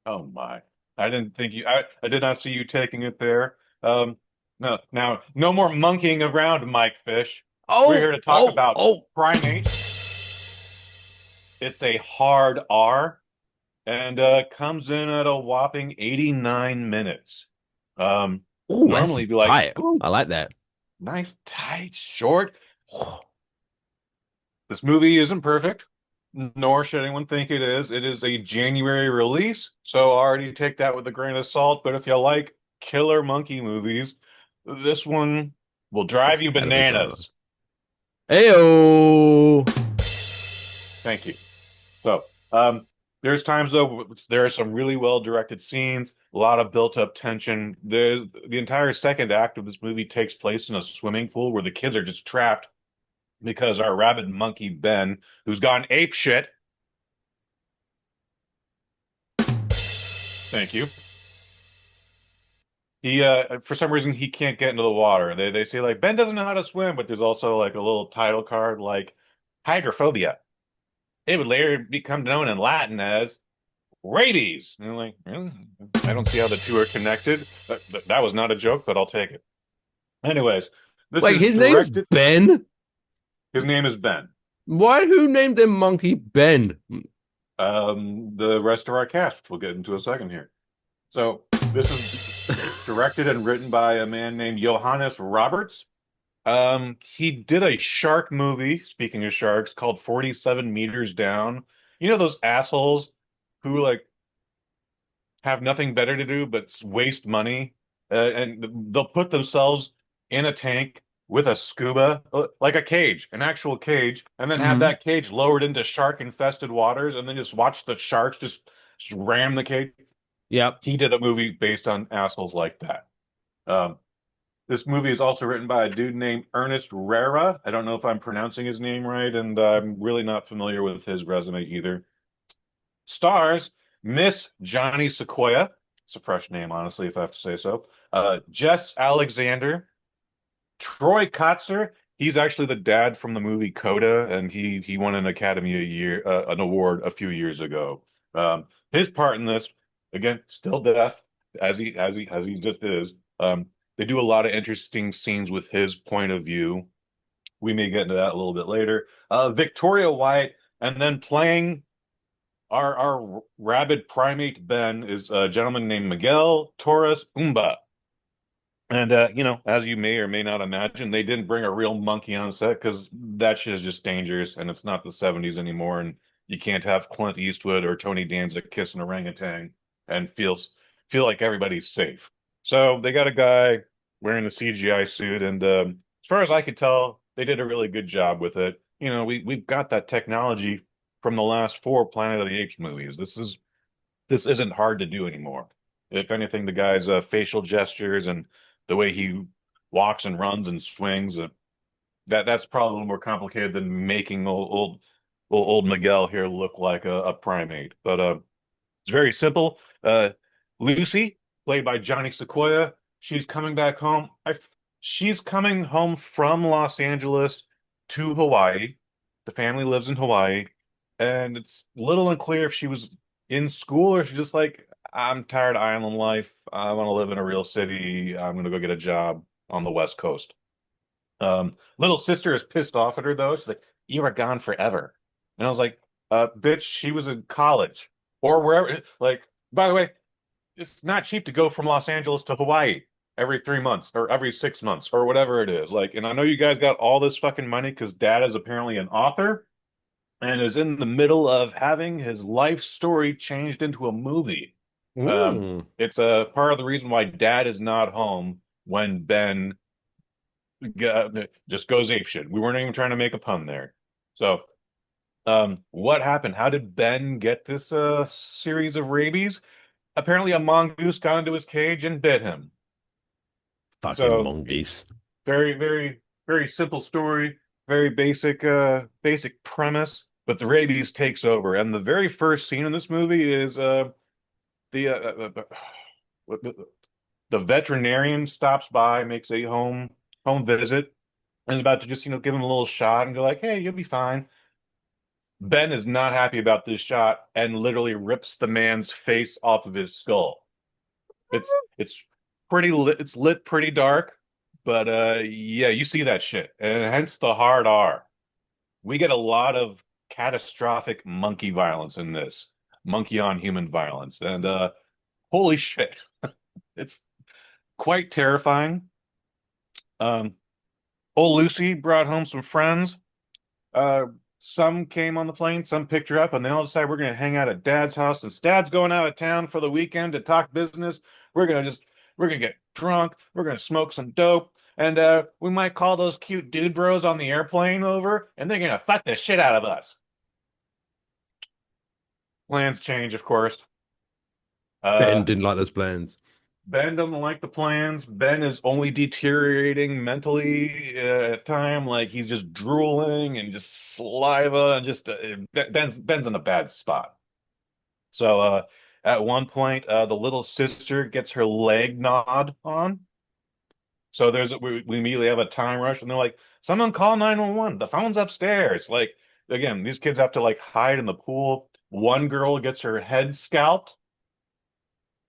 Oh my. I didn't think you I did not see you taking it there. No, now no more monkeying around, Mike Fish. We're here to talk about Primate. It's a hard R and comes in at a whopping 89 minutes. Normally That's be like, tight. ooh, I like that. nice, tight, short. This movie isn't perfect, nor should anyone think it is. It is a January release, so already take that with a grain of salt. But if you like killer monkey movies, this one will drive you That'll be fun. bananas. Ayo! Thank you. So, there's times though there are some really well directed scenes, a lot of built up tension. There's the entire second act of this movie takes place in a swimming pool where the kids are just trapped because our rabid monkey Ben, who's gone ape shit. Thank you. He for some reason he can't get into the water. They say like Ben doesn't know how to swim, but there's also like a little title card like hydrophobia. It would later become known in Latin as rabies. And I'm like, really? I don't see how the two are connected. That was not a joke, but I'll take it. Anyways, this Wait, is his name's directed. Ben? His name is Ben. Who named their monkey Ben? The rest of our cast, which we'll get into a second here. So this is directed and written by a man named Johannes Roberts. He did a shark movie, speaking of sharks, called 47 Meters Down. You know those assholes who like have nothing better to do but waste money, and they'll put themselves in a tank with a scuba, like a cage, an actual cage, and then have that cage lowered into shark-infested waters, and then just watch the sharks just ram the cage. Yep. He did a movie based on assholes like that. This movie is also written by a dude named Ernest Rara. I don't know if I'm pronouncing his name right, and I'm really not familiar with his resume either. Stars Miss Johnny Sequoia. It's a fresh name, honestly, if I have to say so. Jess Alexander. Troy Kotzer. He's actually the dad from the movie Coda, and he won an an award a few years ago. His part in this, again, still deaf, as he just is. They do a lot of interesting scenes with his point of view. We may get into that a little bit later. Victoria White, and then playing our rabid primate Ben is a gentleman named Miguel Torres Umba. And as you may or may not imagine, they didn't bring a real monkey on set because that shit is just dangerous, and it's not the 70s anymore, and you can't have Clint Eastwood or Tony Danza kiss an orangutan and feel like everybody's safe. So they got a guy wearing a CGI suit, and as far as I could tell, they did a really good job with it. You know, we've got that technology from the last 4 Planet of the Apes movies. This isn't hard to do anymore. If anything, the guy's facial gestures and the way he walks and runs and swings, that's probably a little more complicated than making old Miguel here look like a primate. But it's very simple. Lucy, played by Johnny Sequoia, she's coming back home. She's coming home from Los Angeles to Hawaii. The family lives in Hawaii. and it's a little unclear if she was in school or she's just like, I'm tired of island life. I want to live in a real city. I'm gonna go get a job on the West Coast. Little sister is pissed off at her though. She's like, "You were gone forever," and I was like, bitch, she was in college or wherever." Like, by the way, it's not cheap to go from Los Angeles to Hawaii every 3 months or every 6 months or whatever it is. Like, and I know you guys got all this fucking money because dad is apparently an author and is in the middle of having his life story changed into a movie. It's a part of the reason why dad is not home when Ben just goes apeshit. We weren't even trying to make a pun there. So, what happened? How did Ben get this series of rabies? Apparently, a mongoose got into his cage and bit him. Fucking mongoose. Very, very, very simple story. Very basic premise. But the rabies takes over, and the very first scene in this movie is the veterinarian stops by, makes a home visit, and is about to just give him a little shot and go like, "Hey, you'll be fine." Ben is not happy about this shot and literally rips the man's face off of his skull. It's pretty lit, it's lit pretty dark, but yeah, you see that shit, and hence the hard R. We get a lot of catastrophic monkey violence in this, monkey on human violence, and holy shit, it's quite terrifying. Old Lucy brought home some friends. Uh, some came on the plane, some picked her up, and they all decided we're going to hang out at Dad's house. Since Dad's going out of town for the weekend to talk business, we're gonna get drunk. We're gonna smoke some dope, and we might call those cute dude bros on the airplane over, and they're gonna fuck the shit out of us. Plans change, of course. Ben didn't like those plans. Ben doesn't like the plans. Ben is only deteriorating mentally at time. Like he's just drooling and just saliva and just Ben's in a bad spot. So at one point, the little sister gets her leg gnawed on. So we immediately have a time rush, and they're like, "Someone call 911. The phone's upstairs." Like again, these kids have to like hide in the pool. One girl gets her head scalped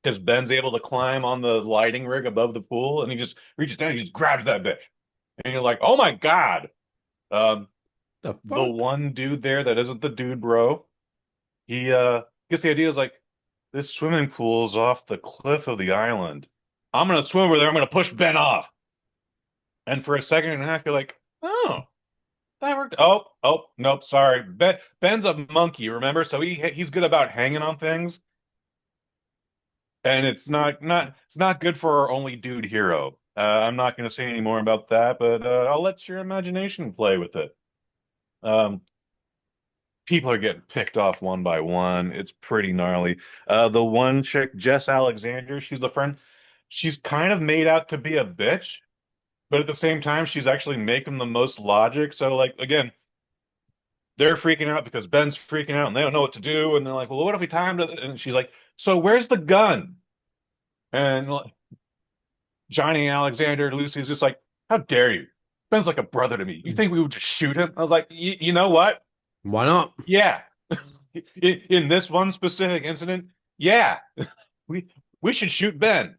because Ben's able to climb on the lighting rig above the pool, and he just reaches down, and he just grabs that bitch, and you're like, "Oh my God!" The one dude there that isn't the dude, bro. He gets the idea is like, this swimming pool's off the cliff of the island. I'm gonna swim over there. I'm gonna push Ben off. And for a second and a half, you're like, "Oh, that worked." Oh, nope, sorry. Ben's a monkey, remember? So he's good about hanging on things. And it's not good for our only dude hero. I'm not going to say any more about that, but I'll let your imagination play with it. People are getting picked off one by one. It's pretty gnarly. The one chick, Jess Alexander, she's the friend. She's kind of made out to be a bitch, but at the same time, she's actually making the most logic. So, like, again, they're freaking out because Ben's freaking out and they don't know what to do. And they're like, "Well, what if we timed it?" And she's like, "So where's the gun?" And Johnny Alexander, Lucy's just like, "How dare you? Ben's like a brother to me. You think we would just shoot him?" I was like, You know what? Why not? Yeah." In this one specific incident, yeah, we should shoot Ben.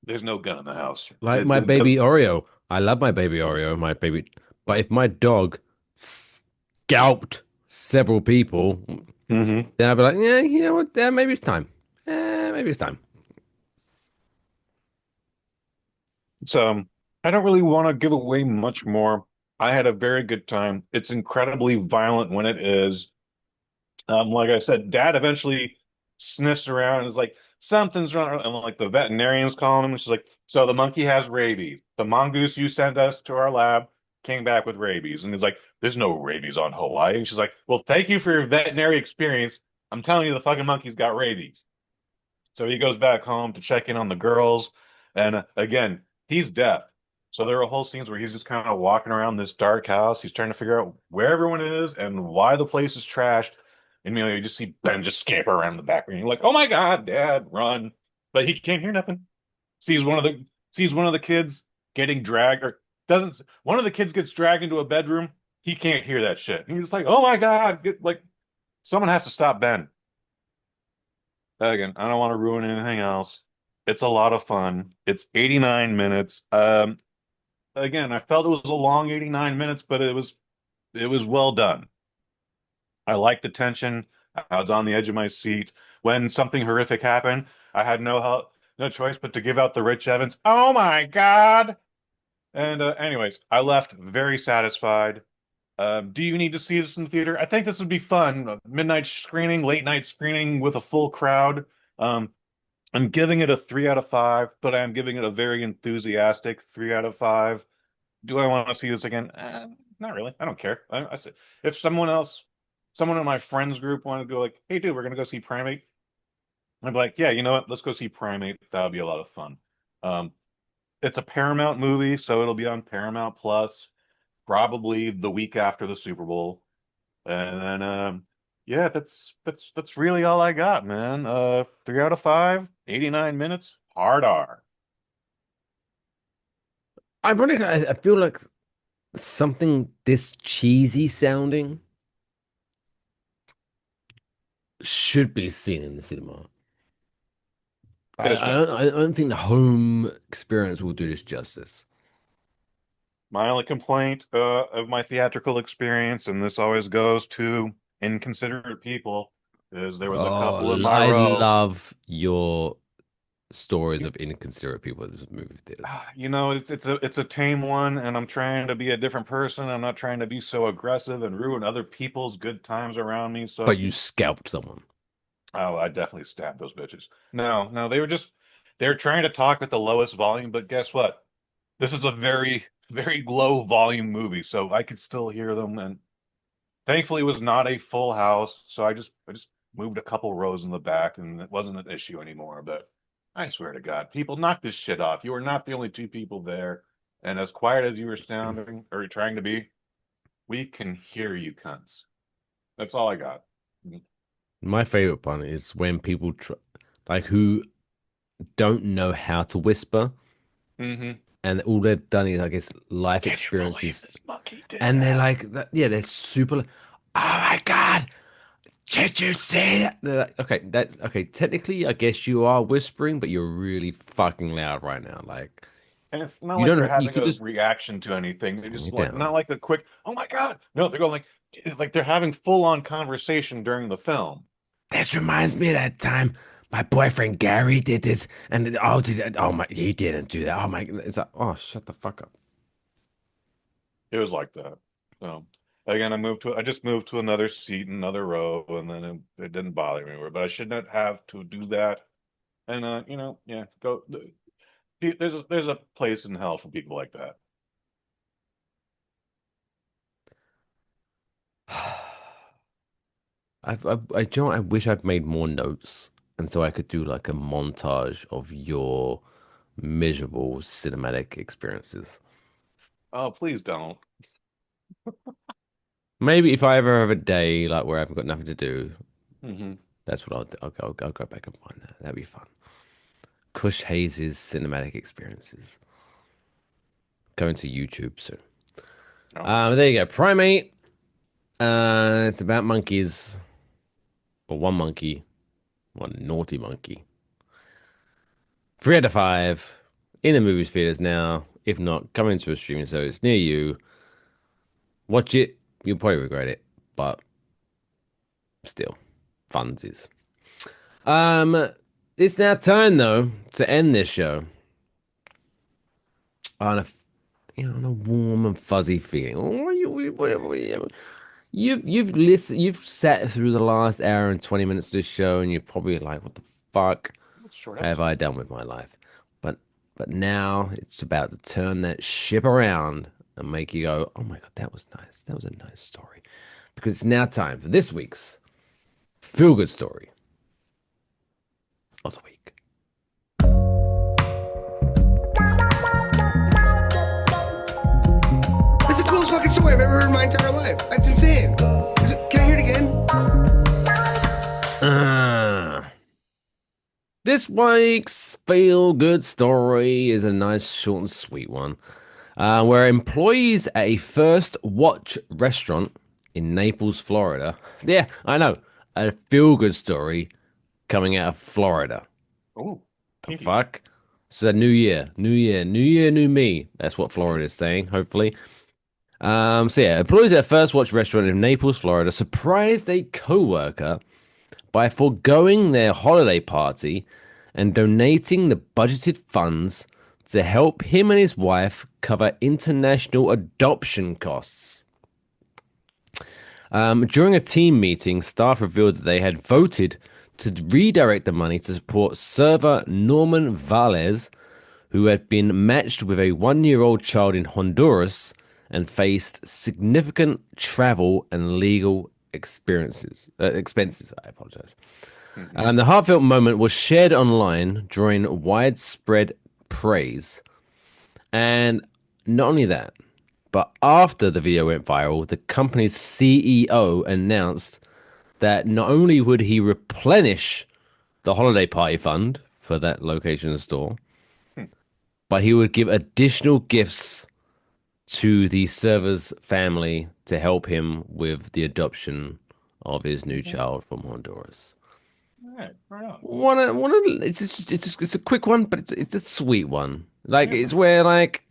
There's no gun in the house. Like my baby Oreo. I love my baby Oreo, my baby. But if my dog scalped several people, then I'd be like, "Yeah, you know what? Maybe it's time. Maybe it's time." So I don't really want to give away much more. I had a very good time. It's incredibly violent when it is. Like I said, Dad eventually sniffs around and is like, "Something's wrong." And like the veterinarian's calling him, and she's like, "So the monkey has rabies. The mongoose you sent us to our lab came back with rabies." And he's like, "There's no rabies on Hawaii." And she's like, "Well, thank you for your veterinary experience. I'm telling you, the fucking monkey's got rabies." So he goes back home to check in on the girls. And again, he's deaf. So there are whole scenes where he's just kind of walking around this dark house. He's trying to figure out where everyone is and why the place is trashed. And you just see Ben just scamper around the background. You're like, "Oh my God, Dad, run!" But he can't hear nothing. Sees one of the kids getting dragged, or doesn't. One of the kids gets dragged into a bedroom. He can't hear that shit. And he's just like, "Oh my God!" Someone has to stop Ben. Again, I don't want to ruin anything else. It's a lot of fun. It's 89 minutes. Again, I felt it was a long 89 minutes, but it was well done. I liked the tension. I was on the edge of my seat. When something horrific happened, I had no choice but to give out the Rich Evans, "Oh my God." And anyways, I left very satisfied. Do you need to see this in the theater? I think this would be fun. Midnight screening, late night screening with a full crowd. Um, I'm giving it a 3 out of 5, but I'm giving it a very enthusiastic 3 out of 5. Do I want to see this again? Not really. I don't care. If someone in my friends group wanted to go like, "Hey, dude, we're gonna go see Primate," I'd be like, "Yeah, you know what? Let's go see Primate. That would be a lot of fun." Um, it's a Paramount movie, so it'll be on Paramount Plus probably the week after the Super Bowl. And then yeah, that's really all I got, man. 3 out of 5, 89 minutes, hard R. Ironically, I feel like something this cheesy sounding should be seen in the cinema. I don't think the home experience will do this justice. My only complaint of my theatrical experience, and this always goes to inconsiderate people, is there was a couple in my I row. love your stories of inconsiderate people at movie theaters. It's a tame one, and I'm trying to be a different person. I'm not trying to be so aggressive and ruin other people's good times around me. So, But you scalped someone. oh, I definitely stabbed those bitches. No, no, they were trying to talk at the lowest volume, but guess what? This is a very, very low volume movie, so I could still hear them. And thankfully, it was not a full house, so I just moved a couple rows in the back, and it wasn't an issue anymore. But I swear to God, people, knock this shit off. You are not the only two people there, and as quiet as you were sounding or trying to be, we can hear you, cunts. That's all I got. My favorite one is when people like who don't know how to whisper, Mm-hmm. and all they've done is, I guess, life experiences, and they're like, yeah, they're super. Oh my God, did you see that? They're like, okay, that's okay. Technically, I guess you are whispering, but you're really fucking loud right now. Like, And it's not you like they're don't. You having could a just reaction to anything. They just like down. not like a quick, "Oh my God." No, they're going like they're having full on conversation during the film. This reminds me of that time my boyfriend Gary did this, and oh my, he didn't do that. Oh my, it's like, oh, shut the fuck up. It was like that. So again, I just moved to another seat, another row, and then it didn't bother me anymore. But I should not have to do that. And yeah, there's a place in hell for people like that. I wish I'd made more notes, and so I could do like a montage of your miserable cinematic experiences. Oh, please don't. Maybe if I ever have a day like where I've got nothing to do, Hmm. that's what I'll do. I'll go back and find that. That'd be fun. Kush Hayes' cinematic experiences. Going to YouTube soon. Oh. There you go. Primate. It's about monkeys. Or one monkey. One naughty monkey. 3 out of 5. In the movie theaters now. If not, coming to a streaming service near you. Watch it. You'll probably regret it. But still. Funsies. It's now time though to end this show on on a warm and fuzzy feeling. You've sat through the last hour and 20 minutes of this show, and you're probably like, what the fuck have I done with my life? But now it's about to turn that ship around and make you go, oh my God, that was nice. That was a nice story. Because it's now time for this week's feel good story of the week. That's the coolest fucking story I've ever heard in my entire life. That's insane. Can I hear it again? This week's feel good story is a nice, short, and sweet one. Where employees at a First Watch restaurant in Naples, Florida. Yeah, I know. a feel-good story coming out of Florida. Oh, the fuck? So new year, new me. That's what Florida is saying, hopefully. So yeah, employees at a First Watch restaurant in Naples, Florida, surprised a co-worker by foregoing their holiday party and donating the budgeted funds to help him and his wife cover international adoption costs. During a team meeting, staff revealed that they had voted to redirect the money to support server Norman Valles, who had been matched with a 1-year-old child in Honduras and faced significant travel and legal expenses. I apologize. The heartfelt moment was shared online, drawing widespread praise. And not only that, but after the video went viral, the company's CEO announced that not only would he replenish the holiday party fund for that location and store, but he would give additional gifts to the server's family to help him with the adoption of his new child from Honduras. Right, right on. It's a quick one, but it's a sweet one. Like it's where like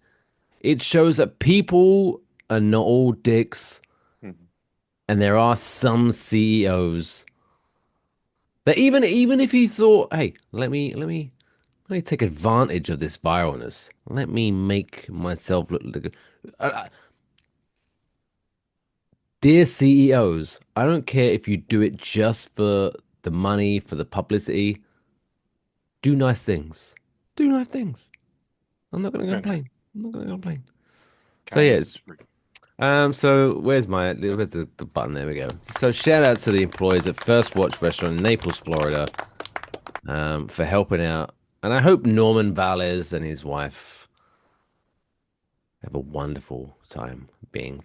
it shows that people are not all dicks, and there are some CEOs that even if you thought, hey, let me take advantage of this viralness. Let me make myself look good. Dear CEOs, I don't care if you do it just for the money, for the publicity. Do nice things. Do nice things. I'm not going to complain. So yes. So where's the button? There we go. So shout out to the employees at First Watch Restaurant in Naples, Florida, for helping out. And I hope Norman Valles and his wife have a wonderful time being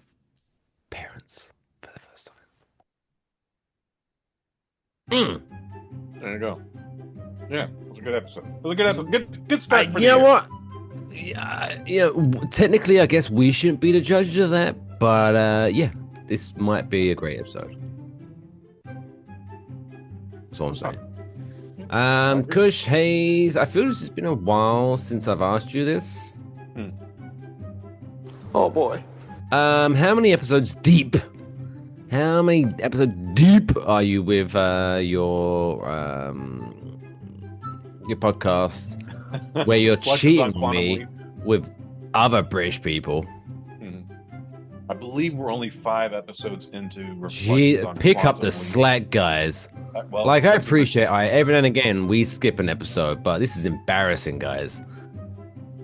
parents for the first time. There you go. Yeah, it was a good episode. It was a good episode. Good start. You know what? Yeah, technically, I guess we shouldn't be the judges of that, but yeah, this might be a great episode. That's what I'm saying. Kush Hayes, I feel this has been a while since I've asked you this. Oh boy. How many episodes deep? How many episodes deep are you with your podcast where you're cheating me with other British people? I believe we're only 5 episodes into. Pick up the slack, guys. I appreciate every now and again we skip an episode, but this is embarrassing, guys.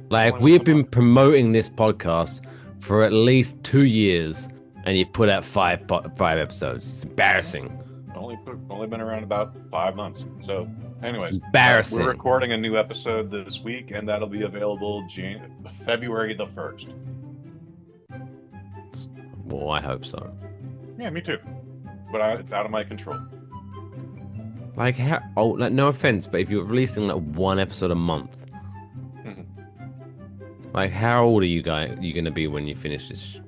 Like, we've been promoting this podcast for at least 2 years, and you've put out 5 episodes. It's embarrassing. Only been around about 5 months. So, anyways, it's embarrassing. We're recording a new episode this week, and that'll be available February the 1st. Well, I hope so. Yeah, me too. But it's out of my control. Like, how? Oh, like, no offense, but if you're releasing like 1 episode a month, like, how old are you guys? You gonna be when you finish this?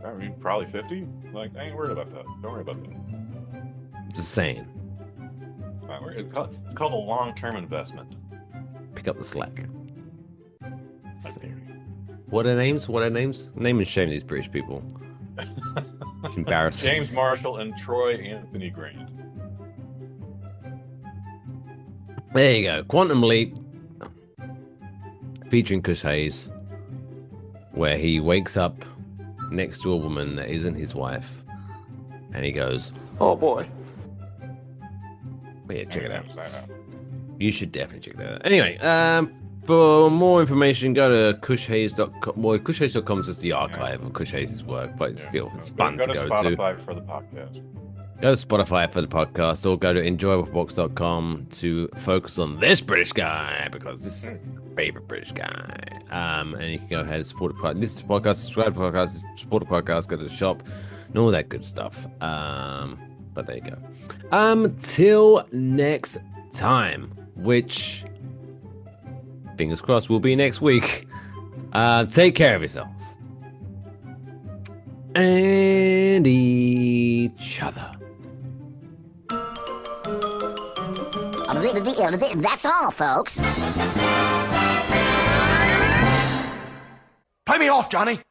I mean, probably 50. Like, I ain't worried about that. Don't worry about that. Just saying. It's called a long-term investment. Pick up the slack. What are names? Name and shame these British people. Embarrassing. James Marshall and Troy Anthony Grant. There you go. Quantum Leap. Featuring Kush Hayes, where he wakes up next to a woman that isn't his wife, and he goes, "Oh boy." But yeah, check it out. You should definitely check that out. Anyway, for more information, go to kushhayes.com. Well, kushhayes.com is just the archive of Kush Hayes' work, but it's fun to go to. Spotify for the podcast. Go to Spotify for the podcast, or go to enjoywafflebox.com to focus on this British guy, because this is the favorite British guy. And you can go ahead and support the podcast. Listen to the podcast, subscribe to the podcast, support the podcast, go to the shop, and all that good stuff. But there you go. Till next time, which, fingers crossed, will be next week. Take care of yourselves. And each other. That's all, folks. Play me off, Johnny.